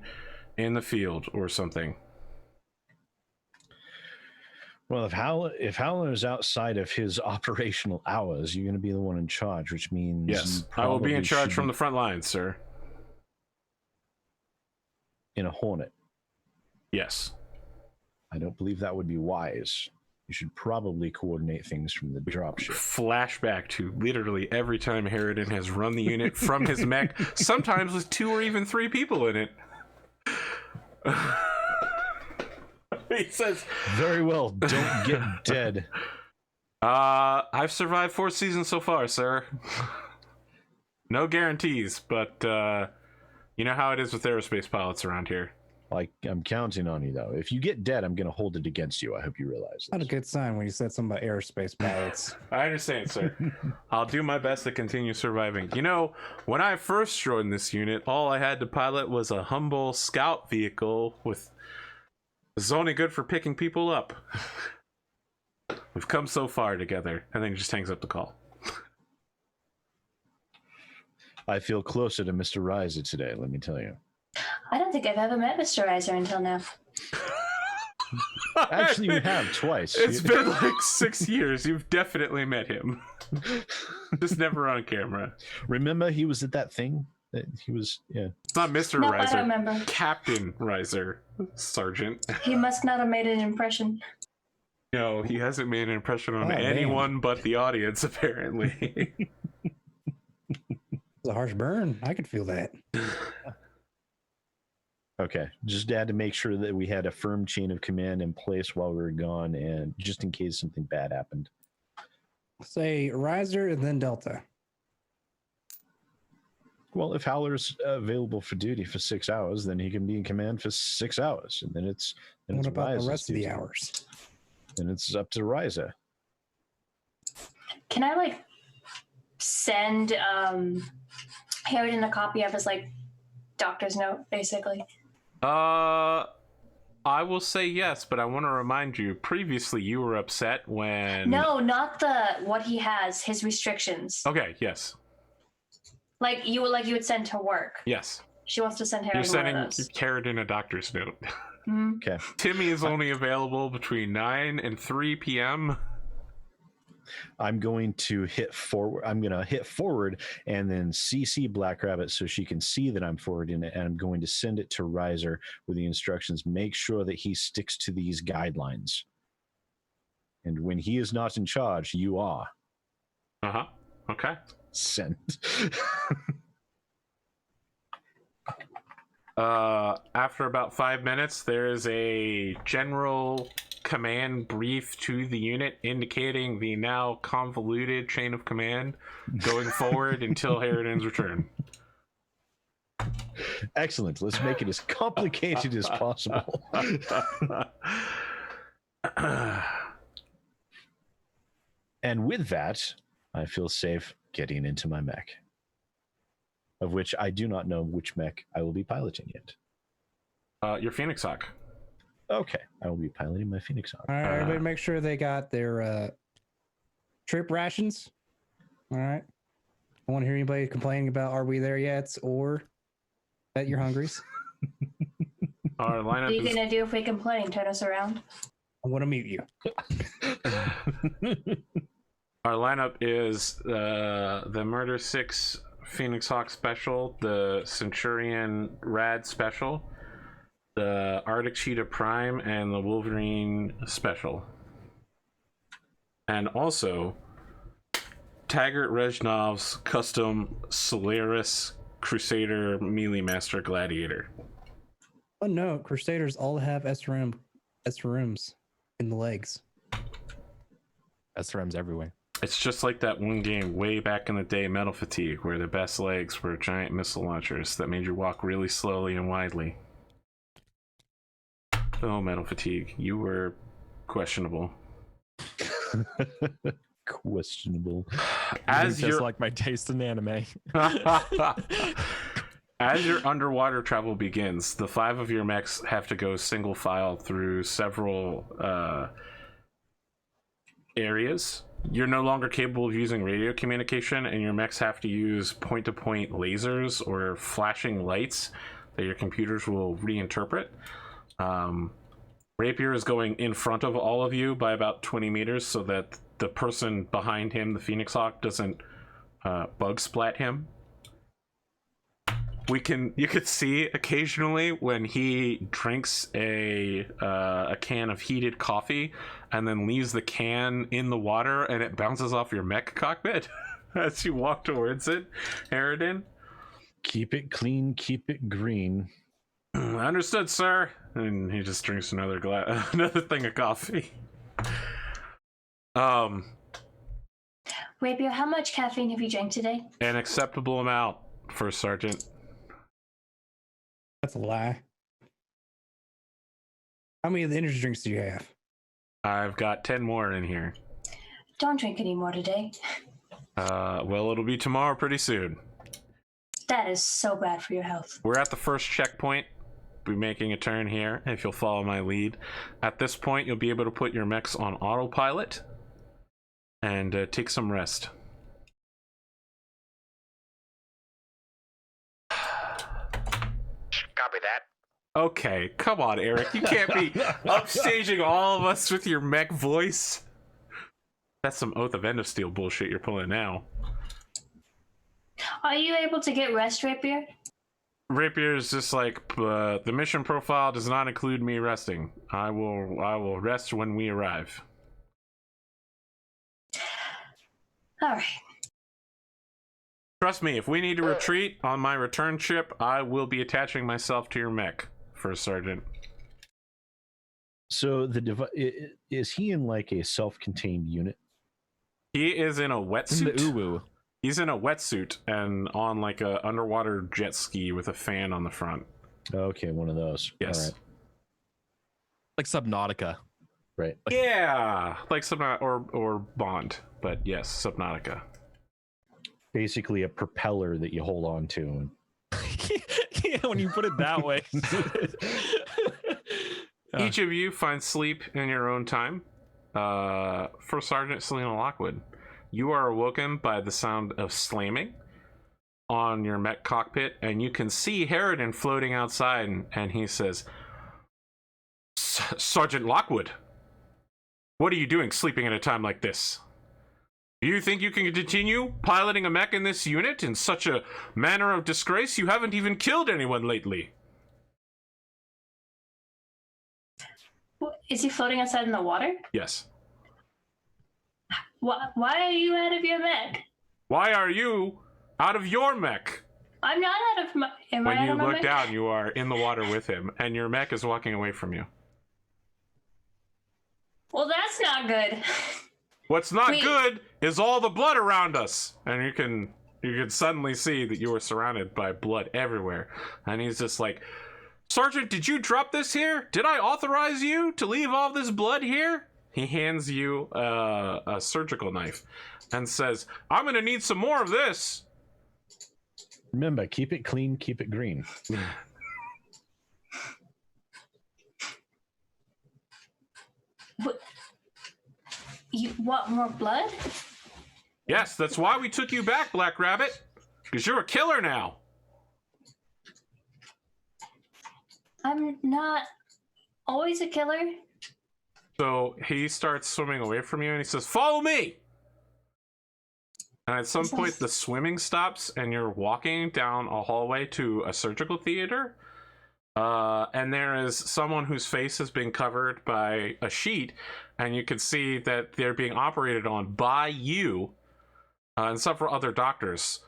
in the field or something." Well, if Howler is outside of his operational hours, you're going to be the one in charge, which means... Yes, I will be in charge from the front lines, sir. In a Hornet? Yes. I don't believe that would be wise. You should probably coordinate things from the dropship. Flashback to literally every time Harridan has run the unit from his mech, sometimes with 2 or even 3 people in it. He says, "Very well, don't get dead." I've survived 4 seasons so far, sir. No guarantees, but you know how it is with aerospace pilots around here. Like, I'm counting on you, though. If you get dead, I'm going to hold it against you. I hope you realize Not a this. good sign when you said something about aerospace pilots. I understand, sir. I'll do my best to continue surviving. You know, when I first joined this unit, all I had to pilot was a humble scout vehicle with... It's only good for picking people up. We've come so far together. And then he just hangs up the call. I feel closer to Mr. Reiser today, let me tell you. I don't think I've ever met Mr. Reiser until now. Actually, you have twice. It's been like 6 years. You've definitely met him. Just never on camera. Remember he was at that thing? He was, yeah. It's not Mr. No, Riser. I don't remember. Captain Riser, Sergeant. He must not have made an impression. No, he hasn't made an impression on Oh, anyone but the audience, apparently. It's a harsh burn. I could feel that. Okay, just had to make sure that we had a firm chain of command in place while we were gone, and just in case something bad happened. Say Riser and then Delta. Well, if Howler's available for duty for 6 hours, then he can be in command for 6 hours, and then it's What about the Riser's rest of the duty. hours? Then it's up to Riza. Can I send Harridan a copy of his doctor's note, basically? I will say yes, but I want to remind you, previously you were upset when... No, not what he has, his restrictions. Okay, yes. You would send to work. Yes. She wants to send You're Harridan one sending of those. Carradine a doctor's note. Mhm. Okay. Timmy is only available between 9 and 3 p.m. I'm going to hit forward. I'm going to hit forward and then CC Black Rabbit so she can see that I'm forwarding it. And I'm going to send it to Riser with the instructions. Make sure that he sticks to these guidelines. And when he is not in charge, you are. Uh-huh. Okay. Send. After about 5 minutes, there is a general command brief to the unit indicating the now convoluted chain of command going forward until Harridan's return. Excellent. Let's make it as complicated as possible. And with that, I feel safe getting into my mech, of which I do not know which mech I will be piloting yet. Your Phoenix Hawk. Okay, I will be piloting my Phoenix Hawk. All right, everybody make sure they got their trip rations. All right. I want to hear anybody complaining about are we there yet or that you're hungry. Our What are lineup you is... gonna do if we complain? Turn us around? I want to mute you. Our lineup is the Murder 6 Phoenix Hawk Special, the Centurion Rad Special, the Arctic Cheetah Prime, and the Wolverine Special. And also, Taggart Reznov's custom Solaris Crusader Melee Master Gladiator. Oh no, Crusaders all have SRMs in the legs. SRMs everywhere. It's just like that one game way back in the day, Metal Fatigue, where the best legs were giant missile launchers that made you walk really slowly and widely. Oh, Metal Fatigue, you were questionable. Questionable. As just your like my taste in anime. as your underwater travel begins, the 5 of your mechs have to go single file through several areas. You're no longer capable of using radio communication, and your mechs have to use point-to-point lasers or flashing lights that your computers will reinterpret. Rapier is going in front of all of you by about 20 meters so that the person behind him, the Phoenix Hawk, doesn't bug splat him. You could see occasionally when he drinks a can of heated coffee and then leaves the can in the water and it bounces off your mech cockpit as you walk towards it, Harridan. Keep it clean, keep it green. Understood, sir. And he just drinks another thing of coffee. Rapier, how much caffeine have you drank today? An acceptable amount, First Sergeant. That's a lie. How many of the energy drinks do you have? I've got 10 more in here. Don't drink any more today. Well, it'll be tomorrow pretty soon. That is so bad for your health. We're at the first checkpoint. Be making a turn here, if you'll follow my lead. At this point, you'll be able to put your mechs on autopilot and take some rest. Copy that. Okay, come on, Eric. You can't be upstaging all of us with your mech voice. That's some Oath of End of Steel bullshit you're pulling now. Are you able to get rest, Rapier? Rapier is just like, the mission profile does not include me resting. I will rest when we arrive. All right. Trust me, if we need to retreat on my return trip, I will be attaching myself to your mech, First Sergeant. So is he in like a self-contained unit? He is in a In the wetsuit. uwu. He's in a wetsuit and on like a underwater jet ski with a fan on the front. Okay, one of those. Yes. All right. Like Subnautica. Right. Yeah, like or Bond, but yes, Subnautica. Basically a propeller that you hold on to. Yeah, when you put it that way. Each of you find sleep in your own time. For Sergeant Selena Lockwood, you are awoken by the sound of slamming on your mech cockpit, and you can see Harridan floating outside, and he says, Sergeant Lockwood, what are you doing sleeping at a time like this? Do you think you can continue piloting a mech in this unit in such a manner of disgrace? You haven't even killed anyone lately. Is he floating outside in the water? Yes. Why are you out of your mech? Why are you out of your mech? I'm not out of my. Am When I out you of my look mech? down, you are in the water with him, and your mech is walking away from you. Well, that's not good. What's not Wait. good is all the blood around us, and you can suddenly see that you are surrounded by blood everywhere. And he's just like, Sergeant, did you drop this here? Did I authorize you to leave all this blood here? He hands you a surgical knife and says, I'm gonna need some more of this. Remember, keep it clean, keep it green. You want more blood? Yes, that's why we took you back, Black Rabbit, because you're a killer now. I'm not always a killer. So he starts swimming away from you, and he says, follow me. And at some point, the swimming stops, and you're walking down a hallway to a surgical theater. And there is someone whose face has been covered by a sheet, and you can see that they're being operated on by you and several other doctors.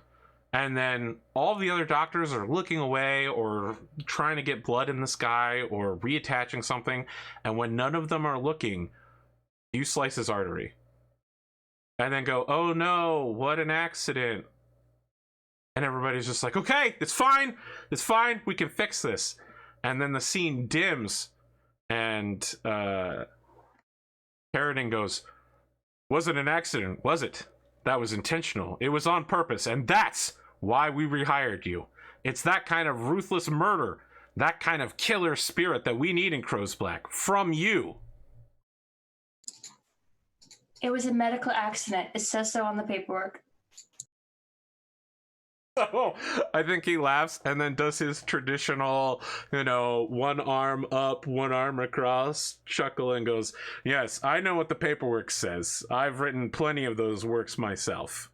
And then all the other doctors are looking away or trying to get blood in this guy or reattaching something. And when none of them are looking, you slice his artery. And then go, oh no, what an accident. And everybody's just like, okay, it's fine, we can fix this. And then the scene dims, and Harridan goes, was it an accident? Was it? That was intentional. It was on purpose, and that's why we rehired you. It's that kind of ruthless murder, that kind of killer spirit that we need in Crow's Black, from you. It was a medical accident. It says so on the paperwork. Oh, I think he laughs and then does his traditional, one arm up, one arm across, chuckle, and goes, yes, I know what the paperwork says. I've written plenty of those works myself.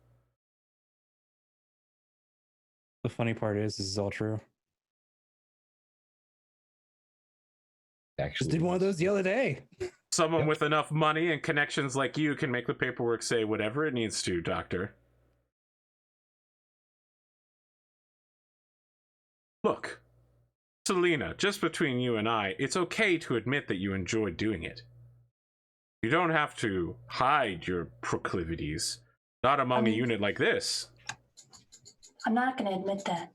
The funny part is, this is all true. Actually, Just did one of those the other day. Someone with enough money and connections like you can make the paperwork say whatever it needs to, Doctor. Look, Selena, just between you and I, it's okay to admit that you enjoy doing it. You don't have to hide your proclivities. Not among a unit like this. I'm not going to admit that.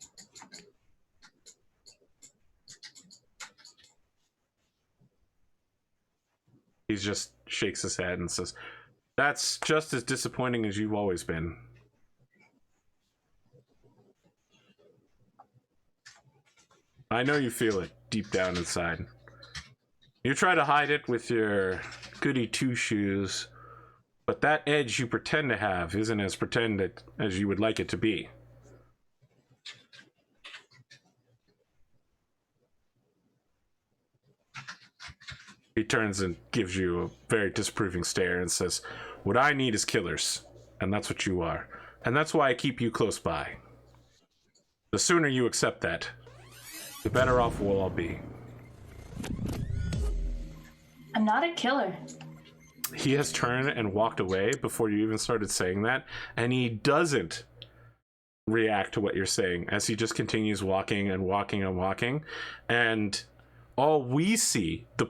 He just shakes his head and says, that's just as disappointing as you've always been. I know you feel it deep down inside. You try to hide it with your goody two-shoes, but that edge you pretend to have isn't as pretended as you would like it to be. He turns and gives you a very disapproving stare and says, what I need is killers, and that's what you are. And that's why I keep you close by. The sooner you accept that, the better off we'll all be. I'm not a killer. He has turned and walked away before you even started saying that, and he doesn't react to what you're saying as he just continues walking and walking and walking. And all we see, the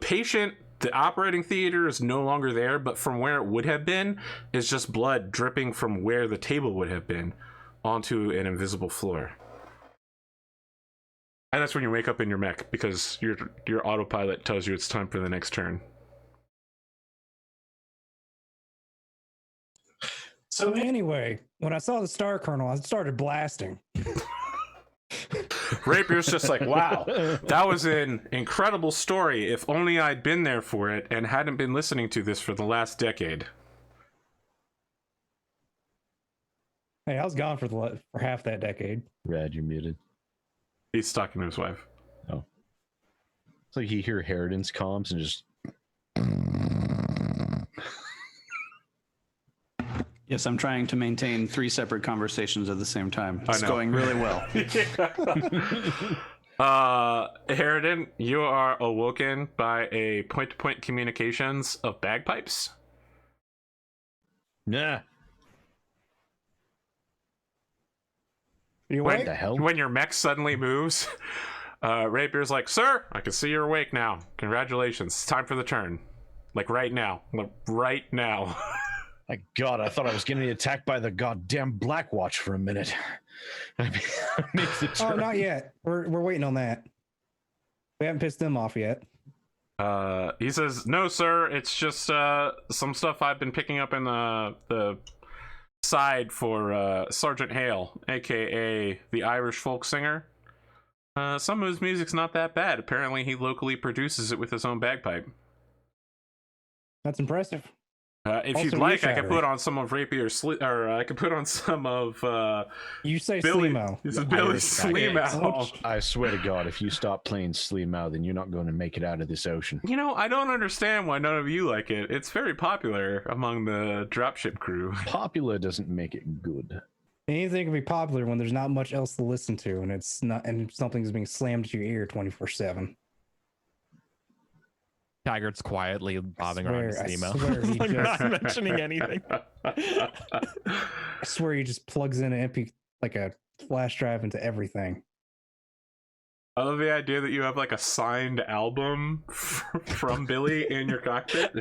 operating theater is no longer there, but from where it would have been is just blood dripping from where the table would have been onto an invisible floor. And that's when you wake up in your mech, because your autopilot tells you it's time for the next turn. So anyway, when I saw the star kernel, I started blasting. Rapier's just like, wow, that was an incredible story. If only I'd been there for it and hadn't been listening to this for the last decade. Hey, I was gone for half that decade. Rad, you're muted. He's talking to his wife. Oh. It's like you hear Harridan's comms and just... Yes, I'm trying to maintain 3 separate conversations at the same time. It's going really well. Harridan, you are awoken by a point-to-point communications of bagpipes. Nah. You When, awake? the hell? when your mech suddenly moves, Rapier's like, sir, I can see you're awake now. Congratulations. It's time for the turn. Like right now. Like, right now. My God, I thought I was getting attacked by the goddamn Black Watch for a minute. I mean, makes the Oh, turn. not yet. We're waiting on that. We haven't pissed them off yet. He says, no, sir, it's just some stuff I've been picking up in the side for Sergeant Hale, aka the Irish folk singer. Some of his music's not that bad. Apparently he locally produces it with his own bagpipe. That's impressive. If Also, you'd like, I could ear-shattering. put on some of Rapier's or I could put on some of You say Billy. Slimo. This is Billy Irish Sleemow. I swear to God, if you stop playing Sleemow, then you're not going to make it out of this ocean. You know, I don't understand why none of you like it. It's very popular among the dropship crew. Popular doesn't make it good. Anything can be popular when there's not much else to listen to, and it's not, and something's being slammed to your ear 24/7. Taggart's quietly bobbing around his I email. swear he Like, just- not mentioning anything. I swear he just plugs in an MP, like a flash drive into everything. I love the idea that you have like a signed album from Billy in your cockpit.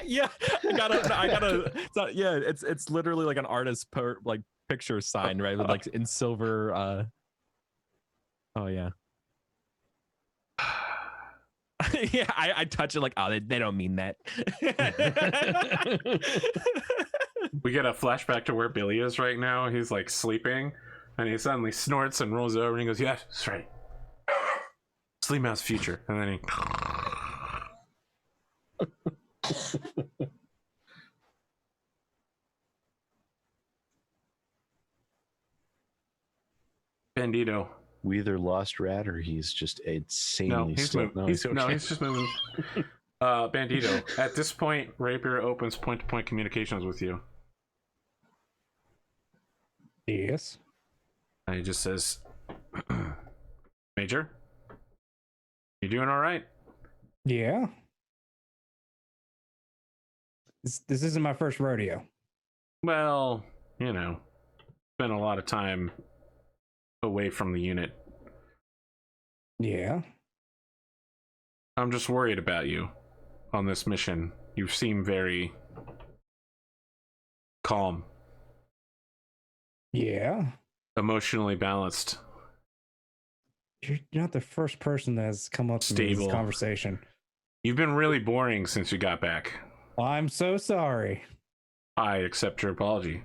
Yeah, I gotta. It's not, yeah, it's literally like an artist like picture sign, right? With like in silver. Oh yeah. Yeah, I touch it like, oh, they don't mean that. We get a flashback to where Billy is right now. He's like sleeping, and he suddenly snorts and rolls over, and he goes, "Yeah, that's right. Sleemow's future." And then he. Bandito. We either lost Rad or he's just insanely No, he's slow. moving. He's just moving. Bandito. At this point, Rapier opens point-to-point communications with you. Yes. And he just says, Major, you doing all right? Yeah. This isn't my first rodeo. Well, you know, spent a lot of time away from the unit. Yeah. I'm just worried about you on this mission. You seem very calm, Yeah. emotionally balanced. You're not the first person that has come up to me in Stable. this conversation. You've been really boring since you got back. I'm so sorry. I accept your apology.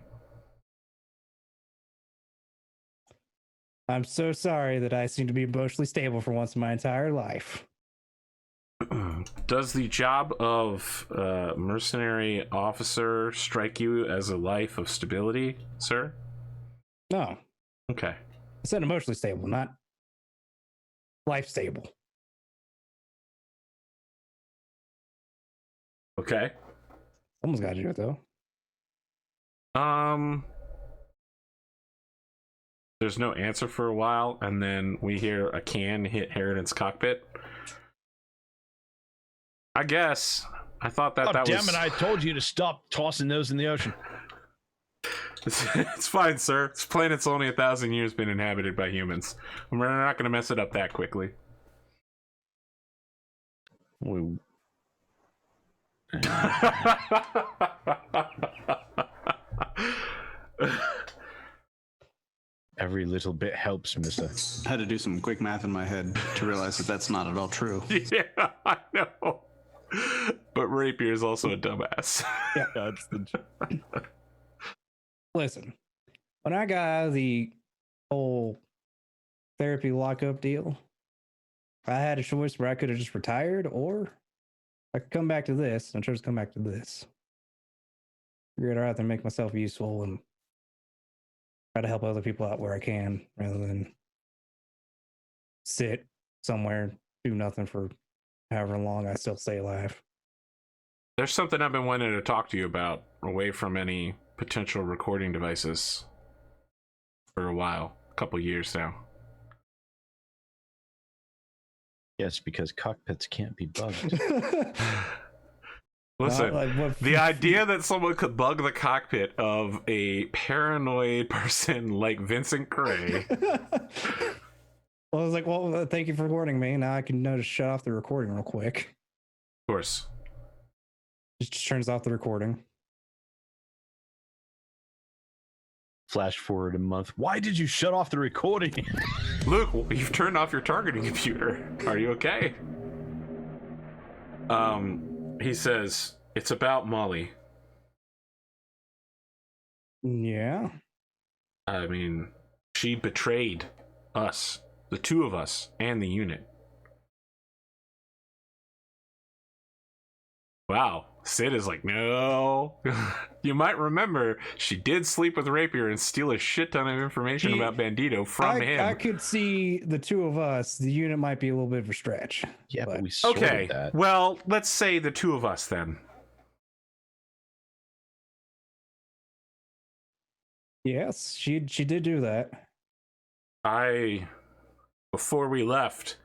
I'm so sorry that I seem to be emotionally stable for once in my entire life. Does the job of mercenary officer strike you as a life of stability, sir? No. Okay. I said emotionally stable, not life stable. Okay. Someone's got to do it, though. there's no answer for a while, and then we hear a can hit Harridan's cockpit. I guess I thought that that damn was. it! I told you to stop tossing those in the ocean. It's fine, sir. This planet's only 1,000 years been inhabited by humans. We're not going to mess it up that quickly. We- Every little bit helps, mister. I had to do some quick math in my head to realize that that's not at all true. Yeah, I know. But Rapier is also a dumbass. Yeah. That's the Listen, when I got out of the whole therapy lockup deal, I had a choice where I could have just retired, or I could come back to this. And I chose to come back to this. Figured I'd rather make myself useful and try to help other people out where I can, rather than sit somewhere, do nothing for however long I still stay alive. There's something I've been wanting to talk to you about away from any potential recording devices for a while, a couple years now. Yes, because cockpits can't be bugged. Listen, the idea that someone could bug the cockpit of a paranoid person like Vincent Gray. Well, I was like, well, thank you for warning me. Now I can know to shut off the recording real quick. Of course. Just turns off the recording. Flash forward a month. Why did you shut off the recording? Luke, you've turned off your targeting computer. Are you okay? He says, it's about Molly. Yeah. I mean, she betrayed us, the two of us, and the unit. Wow. Sid is like, no. You might remember she did sleep with Rapier and steal a shit ton of information about Bandito from him. I could see the two of us. The unit might be a little bit of a stretch. Yeah, but we Okay, sorted that. well, let's say the two of us then. Yes, she did do that. Before we left,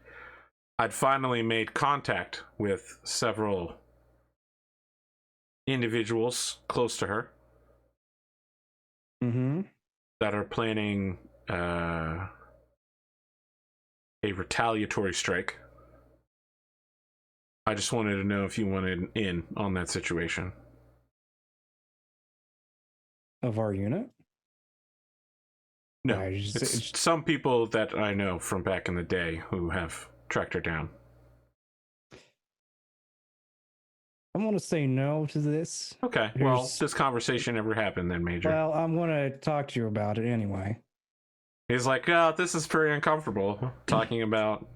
I'd finally made contact with several individuals close to her Mm-hmm. that are planning a retaliatory strike. I just wanted to know if you wanted in on that situation. Of our unit? No, No, it's some people that I know from back in the day who have tracked her down. I'm going to say no to this. Okay, well, this conversation never happened then, Major. Well, I'm going to talk to you about it anyway. He's like, oh, this is pretty uncomfortable talking about,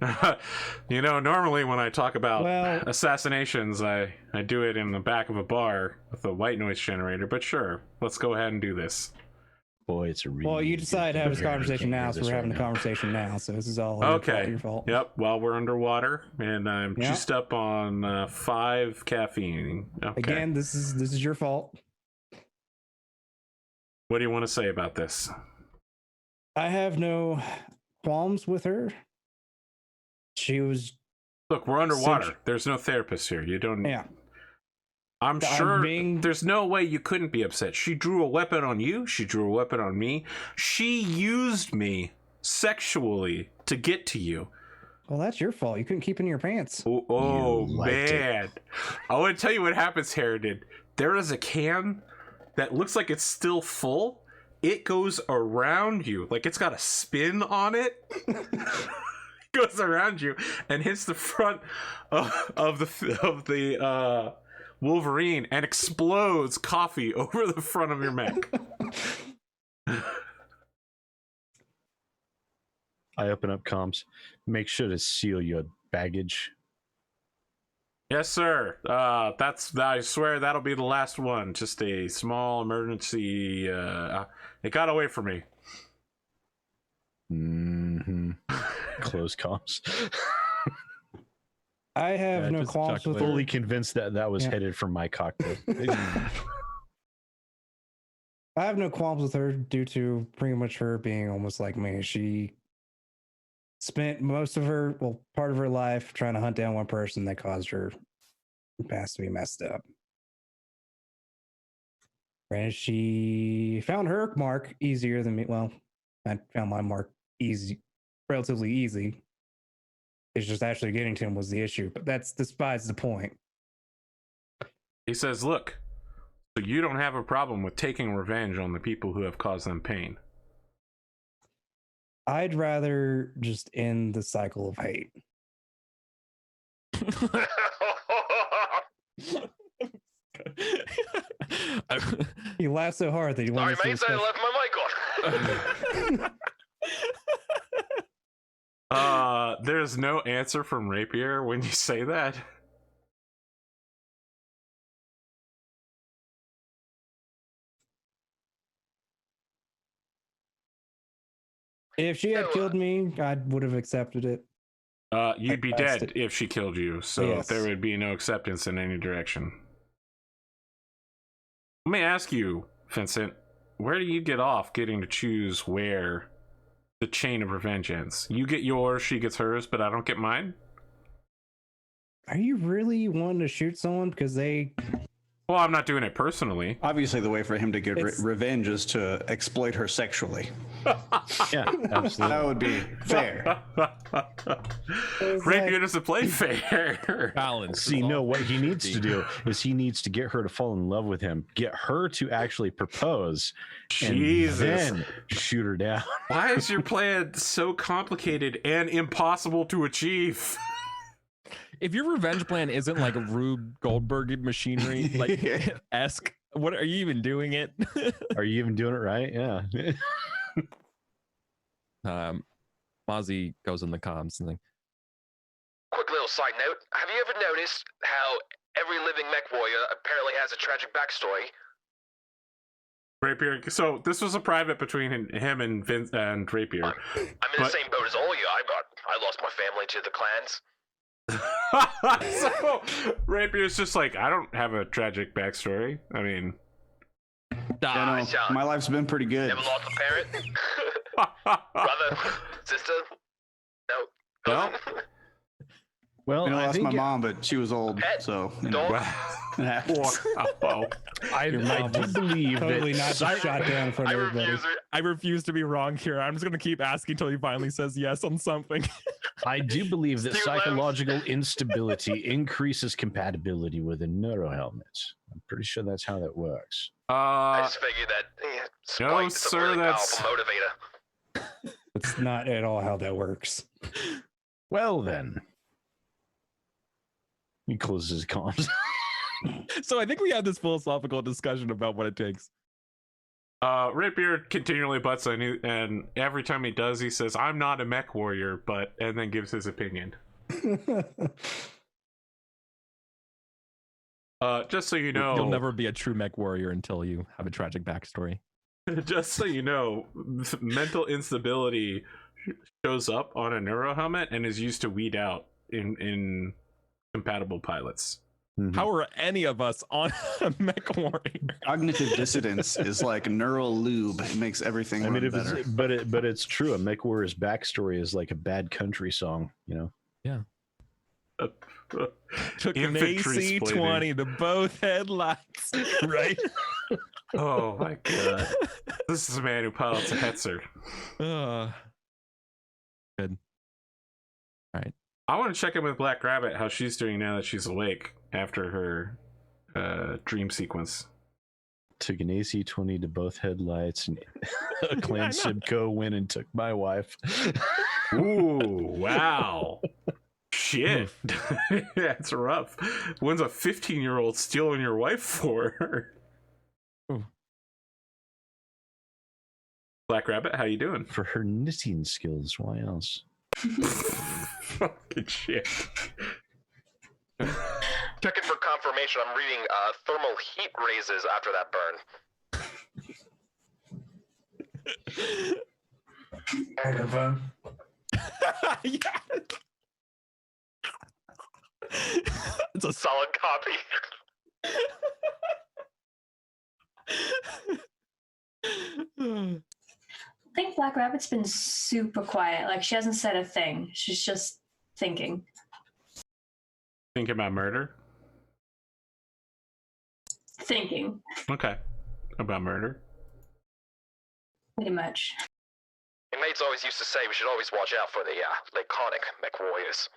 normally when I talk about assassinations, I do it in the back of a bar with a white noise generator, but sure, let's go ahead and do this. Boy, it's a really. Well, you decided to have this conversation now, so we're having a conversation now, so this is all Okay. your fault. Yep, while we're underwater, and I'm juiced up on 5 caffeine. Okay. Again, this is your fault. What do you want to say about this? I have no qualms with her. She was. Look, we're underwater. There's no therapist here. You don't. Yeah. I'm sure there's no way you couldn't be upset. She drew a weapon on you. She drew a weapon on me. She used me sexually to get to you. Well, that's your fault. You couldn't keep it in your pants. Oh man. I want to tell you what happens, Harridan. There is a can that looks like it's still full. It goes around you. Like it's got a spin on it. Goes around you and hits the front of the Wolverine and explodes coffee over the front of your mech. I open up comms. Make sure to seal your baggage. Yes, sir. I swear that'll be the last one. Just a small emergency. It got away from me. Mm-hmm. Close comms. I have no qualms with her. Fully convinced that was headed from my cockpit. I have no qualms with her due to pretty much her being almost like me. She spent most of her, well, part of her life trying to hunt down one person that caused her past to be messed up. And she found her mark easier than me. Well, I found my mark relatively easy. It's just actually getting to him was the issue, but that's besides the point. He says, look, so you don't have a problem with taking revenge on the people who have caused them pain. I'd rather just end the cycle of hate. He laughed so hard that he wanted to. Sorry, mates, I left my mic on. There's no answer from Rapier when you say that. If she had killed me, I would have accepted it. You'd be dead if she killed you, so Yes. there would be no acceptance in any direction. Let me ask you, Vincent, where do you get off getting to choose where the chain of revenge ends? You get yours, she gets hers, but I don't get mine? Are you really wanting to shoot someone because they... Well, I'm not doing it personally. Obviously, the way for him to get It's- revenge is to exploit her sexually. Yeah, absolutely. That would be fair. Rapier doesn't play fair. Balance. See, no, what he needs to do is he needs to get her to fall in love with him, get her to actually propose, Jesus. and then shoot her down. Why is your plan so complicated and impossible to achieve? If your revenge plan isn't like Rube Goldberg machinery, like esque, what are you even doing it? Are you even doing it right? Yeah. Mozzie goes in the comms and like, Quick little side note. Have you ever noticed how every living mech warrior apparently has a tragic backstory? Rapier. So this was a private between him and Vince and Rapier. I'm in the same boat as all you. I lost my family to the clans. So Rapier's just like, I don't have a tragic backstory. I mean, Yeah, no, my life's been pretty good. Never lost a parent? Brother? Sister? No. well, Well, I I lost think my mom, but she was old, Pet, so you dog. know, it happens. wow. I do believe Totally that not just shot down in front I of everybody. refuse to be wrong here. I'm just gonna keep asking until he finally says yes on something. I do believe that Steel limbs. psychological instability increases compatibility with a neurohelmet. I'm pretty sure that's how that works. I just figured that spite is sir, a really that's- powerful motivator. It's not at all how that works. Well then, he closes his comms. So I think we had this philosophical discussion about what it takes. Rapier continually butts on you, and every time he does, he says, "I'm not a mech warrior," and then gives his opinion. Just so you know, You'll never be a true mech warrior until you have a tragic backstory. just so you know, mental instability shows up on a neuro helmet and is used to weed out in compatible pilots. How are any of us on a mech warrior? Cognitive dissonance is like neural lube. It makes everything I mean, run if better. it's, but it's true. A mech warrior's backstory is like a bad country song, you know. Took an Infantry AC-20 to both headlights, right? Oh my god. This is a man who pilots a Hetzer. Good. I want to check in with Black Rabbit how she's doing now that she's awake after her dream sequence. Took an AC-20 to both headlights, and a clan Sibco went and took my wife. Ooh, wow. Shit. That's rough. When's a 15-year-old stealing your wife for? Ooh. Black Rabbit, how you doing? For her knitting skills. Why else? Fucking shit. Checking for confirmation. I'm reading thermal heat raises after that burn. Yeah. It's a Solid copy. Black Rabbit's been super quiet. Like, she hasn't said a thing. She's just thinking. Thinking about murder? Thinking, Okay. About murder? pretty much. Your mates always used to say we should always watch out for the laconic Mechwarriors.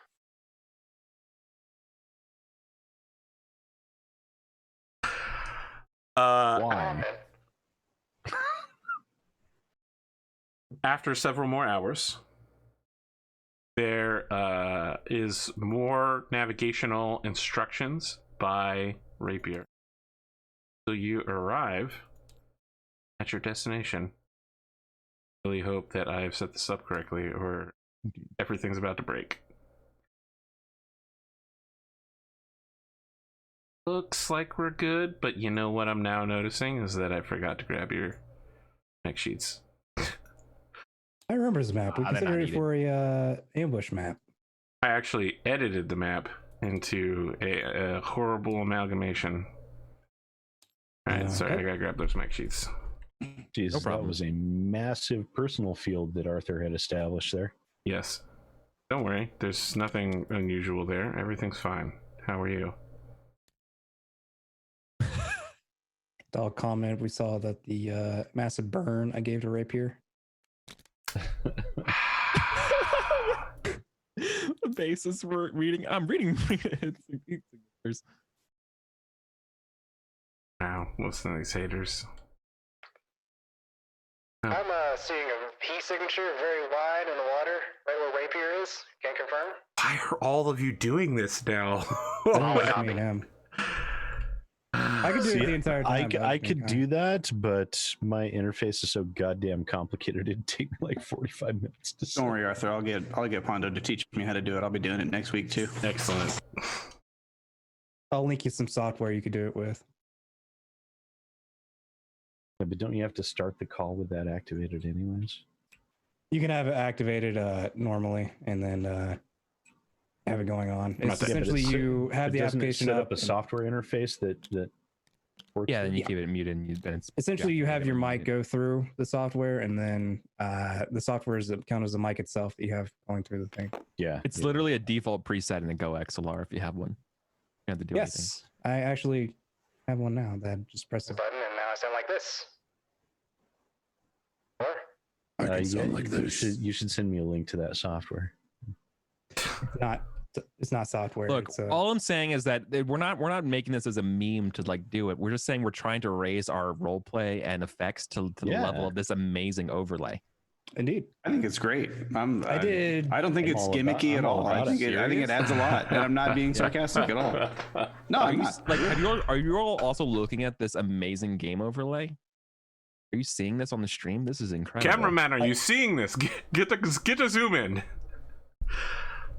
Why? After several more hours, there is more navigational instructions by Rapier. So you arrive at your destination. Really hope that I've set this up correctly, or everything's about to break. Looks like we're good, but you know what I'm now noticing is that I forgot to grab your mech sheets. I remember this map. We they're not considered it needed. for a ambush map. I actually edited the map into a horrible amalgamation. Alright, sorry, Okay. I gotta grab those mech sheets. Jeez, No that problem. was a massive personal field that Arthur had established there. Yes. Don't worry, there's nothing unusual there. Everything's fine. How are you? I'll comment. We saw that the massive burn I gave to Rapier. The basis we're reading. I'm reading. Wow, listen to these haters. I'm seeing a P signature very wide in the water, right where Rapier is. Can't confirm. Why are all of you doing this now? I don't know if me and him. I could do it the entire time. but I think could do that, but my interface is so goddamn complicated. It'd take me like 45 minutes to set. Don't worry, Arthur. I'll get Pondo to teach me how to do it. I'll be doing it next week too. Excellent. I'll link you some software you could do it with. Yeah, but don't you have to start the call with that activated anyways? You can have it activated normally, and then have it going on. It's Yeah, but essentially it's- you have But the doesn't it application set up. up a and software interface that works. Yeah, then you Yeah. keep it muted, and then it's Essentially, you have your mic go. go through the software, and then the software is count as the mic itself that you have going through the thing. Yeah, It's yeah. literally a default preset in a Go XLR if you have one. You don't have to do anything. Yes, I actually have one now. That I just pressed it. Button, and now I sound like this. Or You should send me a link to that software. It's not software. Look, it's, all I'm saying is that we're not making this as a meme to like do it. We're just saying we're trying to raise our role play and effects to the Yeah. level of this amazing overlay. indeed. I think it's great. I don't think I'm it's all gimmicky about- at I'm all all. I about think it. I think it adds a lot, and I'm not being sarcastic at all. No, Are I'm you, not. like, are you all also looking at this amazing game overlay? Are you seeing this on the stream? This is incredible. Cameraman, are you seeing this? Get the zoom in.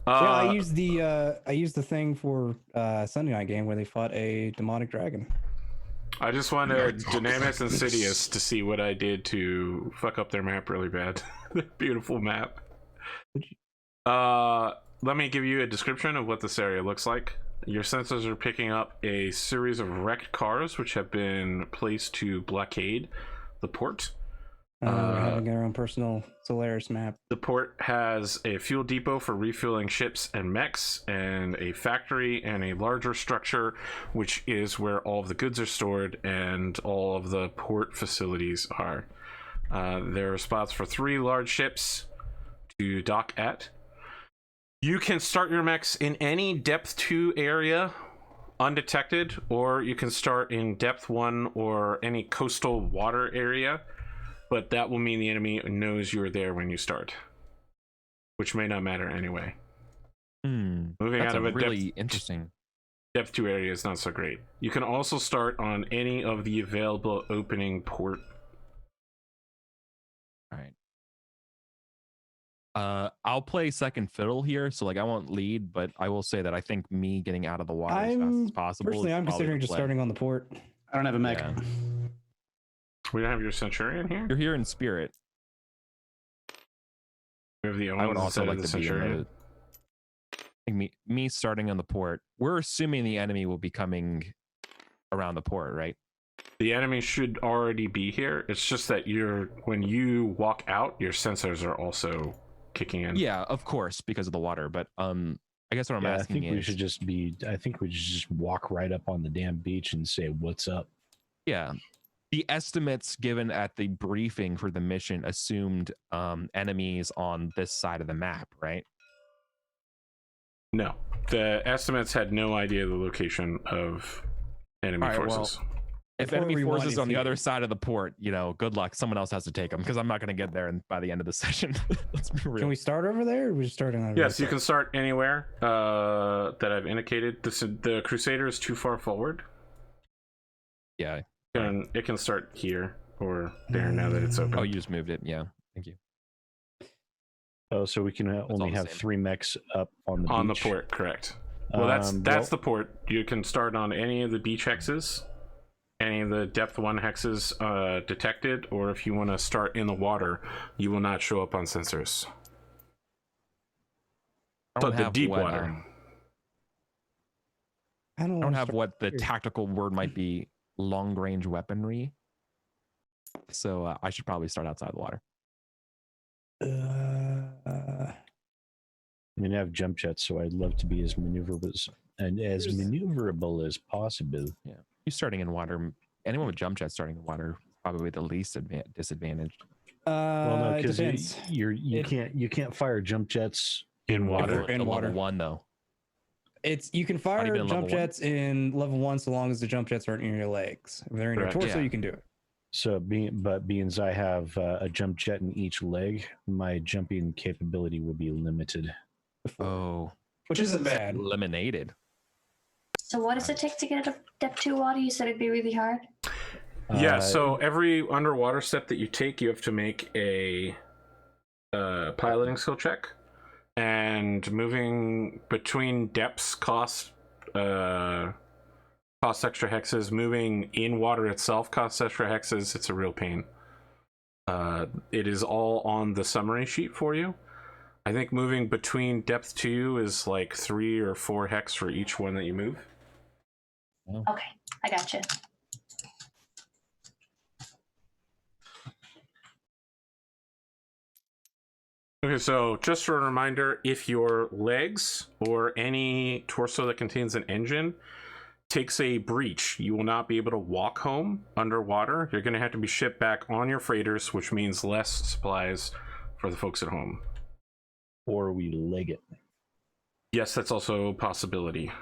Yeah, I used the thing for Sunday night game where they fought a demonic dragon. I just wanted Dynamis and Sidious to see what I did to fuck up their map really bad. Beautiful map. Let me give you a description of what this area looks like. Your sensors are picking up a series of wrecked cars which have been placed to blockade the port. We're having their own personal Solaris map. The port has a fuel depot for refueling ships and mechs, and a factory and a larger structure, which is where all of the goods are stored and all of the port facilities are. There are spots for 3 large ships to dock at. You can start your mechs in any depth 2 area undetected, or you can start in depth 1 or any coastal water area. But that will mean the enemy knows you're there when you start, which may not matter anyway. Moving That's out of a really interesting. depth 2 area is not so great. You can also start on any of the available opening port. All right. I'll play second fiddle here, so like I won't lead, but I will say that I think me getting out of the water as fast as possible. Personally, is I'm probably considering the just play. starting on the port. I don't have a mech. Yeah. We don't have your Centurion here? You're here in spirit. We have the I would Owens also instead like of the to be in Centurion. the. I think me starting on the port. We're assuming the enemy will be coming around the port, right? The enemy should already be here. It's just that when you walk out, your sensors are also kicking in. Yeah, of course, because of the water. But I guess what I'm asking I think we should just walk right up on the damn beach and say, "What's up?" Yeah. The estimates given at the briefing for the mission assumed enemies on this side of the map, right? No, the estimates had no idea the location of enemy forces. If Before enemy we want forces on the to- other side of the port, good luck. Someone else has to take them because I'm not going to get there by the end of the session. Let's be real. Can we start over there? Or are we just starting on? Yes, you can start anywhere that I've indicated. The Crusader is too far forward. Yeah. And it can start here or there now that it's open. Oh, you just moved it. Yeah. Thank you. Oh, so we can all only the have same. 3 mechs up on the beach. The port, correct. Well, that's the port. You can start on any of the beach hexes, any of the depth 1 hexes detected, or if you want to start in the water, you will not show up on sensors. But the deep water. I don't have what the tactical word might be. Long range weaponry. So I should probably start outside the water. I mean, I have jump jets, so I'd love to be as maneuverable as possible. Yeah, you starting in water. Anyone with jump jets starting in water is probably the least disadvantaged. Well, no, because depends. you can't fire jump jets In water. In water. Level 1 though. You can fire even in jump level 1? jets in level 1 so long as the jump jets aren't in your legs. If they're in your Correct. torso, Yeah. you can do it. So, being as I have a jump jet in each leg, my jumping capability will be limited. Oh, Which isn't bad. eliminated. So what does it take to get a depth 2 water? You said it'd be really hard. Yeah, so every underwater step that you take, you have to make a piloting skill check. And moving between depths costs extra hexes. Moving in water itself costs extra hexes. It's a real pain. It is all on the summary sheet for you. I think moving between depth 2 is like 3 or 4 hex for each one that you move. Okay, I gotcha. Okay, so just for a reminder, if your legs or any torso that contains an engine takes a breach, you will not be able to walk home underwater. You're going to have to be shipped back on your freighters, which means less supplies for the folks at home. Or we leg it. Yes, that's also a possibility.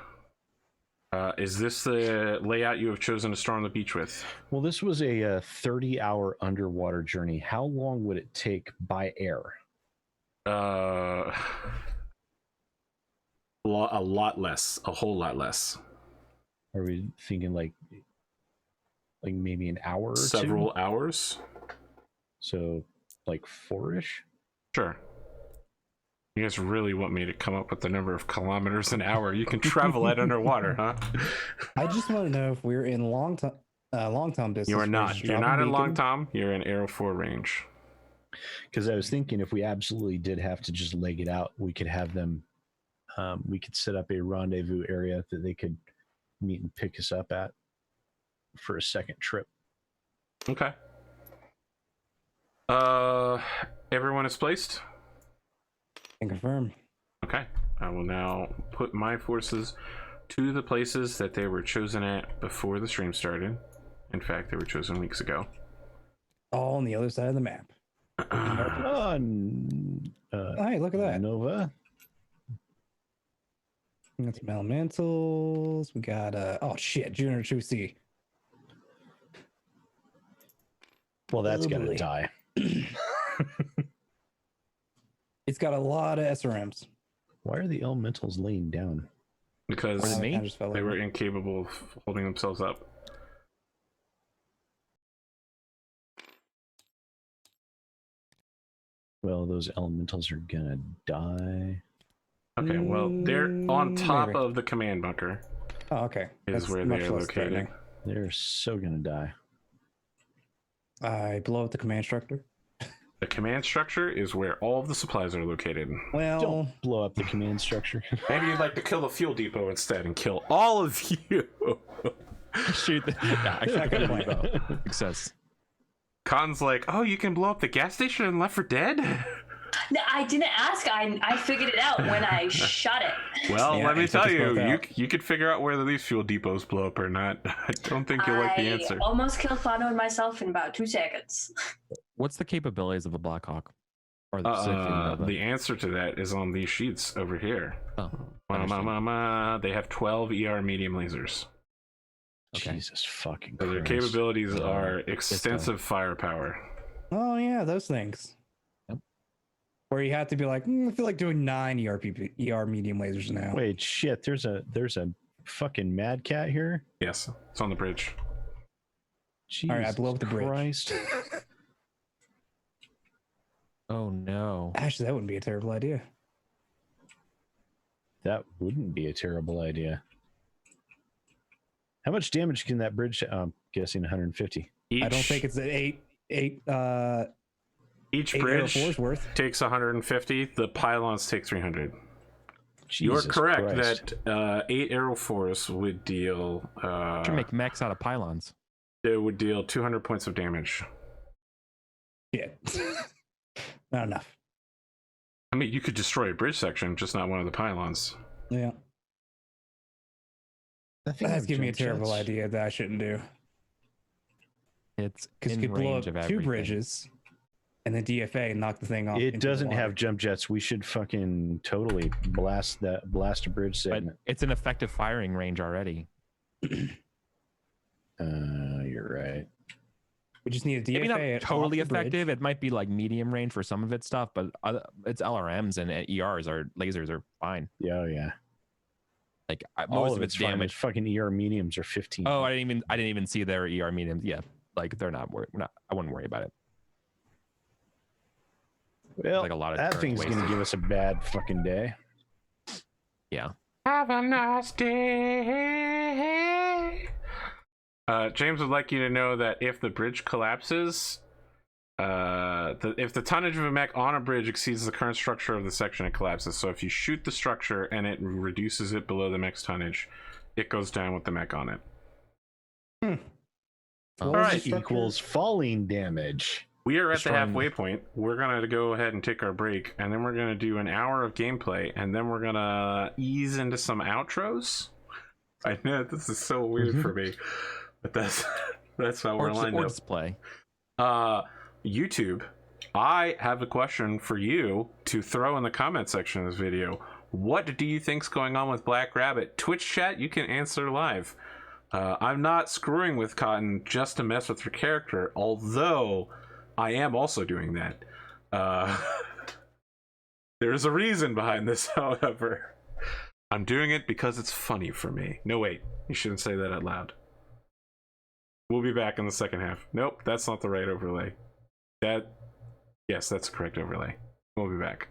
Is this the layout you have chosen to storm the beach with? Well, this was a 30-hour underwater journey. How long would it take by air? A lot less, a whole lot less. Are we thinking like maybe an hour or Several 2? hours? So like 4-ish? Sure. You guys really want me to come up with the number of kilometers an hour you can travel at underwater, huh? I just want to know if we're in long tom distance. You are we're not. just You're dropping not in beacon. Long Tom. You're in Arrow 4 range. Because I was thinking if we absolutely did have to just leg it out, we could have them, we could set up a rendezvous area that they could meet and pick us up at for a second trip. Okay. Everyone is placed? Can confirm. Okay. I will now put my forces to the places that they were chosen at before the stream started. In fact, they were chosen weeks ago. All on the other side of the map. Oh, Hey, look at that. Nova. We got some elementals. We got oh shit, Junior 2C. Well, that's Lovely. gonna die. It's got a lot of SRMs. Why are the elementals laying down? Because Was it me? I just fell they over. were incapable of holding themselves up. Well, those elementals are gonna die. Okay, well, they're on top Maybe. of the command bunker. Oh, okay. Is That's where much they are less located. threatening. They're so gonna die. I blow up the command structure. The command structure is where all of the supplies are located. Well, Don't blow up the command structure. Maybe you'd like to kill the fuel depot instead and kill all of you. Shoot. Yeah, I shoot the depot. Success. Khan's like, oh, you can blow up the gas station in Left 4 Dead? No, I didn't ask. I figured it out when I shot it. Well, Yeah, let me you took tell us both you, out. you could figure out where these fuel depots blow up or not. I don't think you'll like the answer. I almost killed Pondo and myself in about 2 seconds. What's the capabilities of a Blackhawk? Or the The answer to that is on these sheets over here. Oh, They have 12 ER medium lasers. Okay. Jesus fucking So their Christ. capabilities are extensive firepower. Oh yeah, those things. Yep. Where you have to be like, I feel like doing 9 ER medium lasers now. Wait, shit. There's a fucking mad cat here. Yes, it's on the bridge. Jesus All right, I blew up the bridge. Christ. Oh no. Actually, that wouldn't be a terrible idea. That wouldn't be a terrible idea. How much damage can that bridge? I'm guessing 150. I don't think it's an eight Each 8 bridge Aero 4's worth. takes 150. The pylons take 300. Jesus You're correct Christ. that 8 Aero 4s would deal. Should make mechs out of pylons. It would deal 200 points of damage. Yeah. Not enough. I mean, you could destroy a bridge section, just not one of the pylons. Yeah. That thing That's have giving me a jump terrible jets? idea that I shouldn't do. It's Because in you could blow range up of 2 everything. bridges and then DFA and knock the thing off. It into the doesn't water. have jump jets. We should fucking totally blast a bridge But segment. it's an effective firing range already. You're right. We just need a DFA. Maybe not off totally the bridge. effective. It might be like medium range for some of its stuff, but its LRMs and ERs are lasers are fine. Yeah, oh, yeah. Like All most of its fine. damage. Fucking ER mediums are 15. Oh, I didn't even see their ER mediums. Yeah, like they're not worried. I wouldn't worry about it. well, like a lot of that turns thing's wasted. gonna give us a bad fucking day. Yeah. Have a nice day. James would like you to know that if the bridge collapses, if the tonnage of a mech on a bridge exceeds the current structure of the section, it collapses. So if you shoot the structure and it reduces it below the mech's tonnage, it goes down with the mech on it. All right. Equals falling damage. We are at the Destroying- halfway point. We're gonna go ahead and take our break, and then we're gonna do an hour of gameplay, and then we're gonna ease into some outros. I know this is so weird for me, but that's how we're lined up. Just play. YouTube, I have a question for you to throw in the comment section of this video. What do you think's going on with Black Rabbit? Twitch chat, you can answer live. I'm not screwing with Cotton just to mess with her character, although I am also doing that. There's a reason behind this, however. I'm doing it because it's funny for me. No, wait, you shouldn't say that out loud. We'll be back in the second half. Nope, that's not the right overlay. Yes, that's the correct overlay. We'll be back.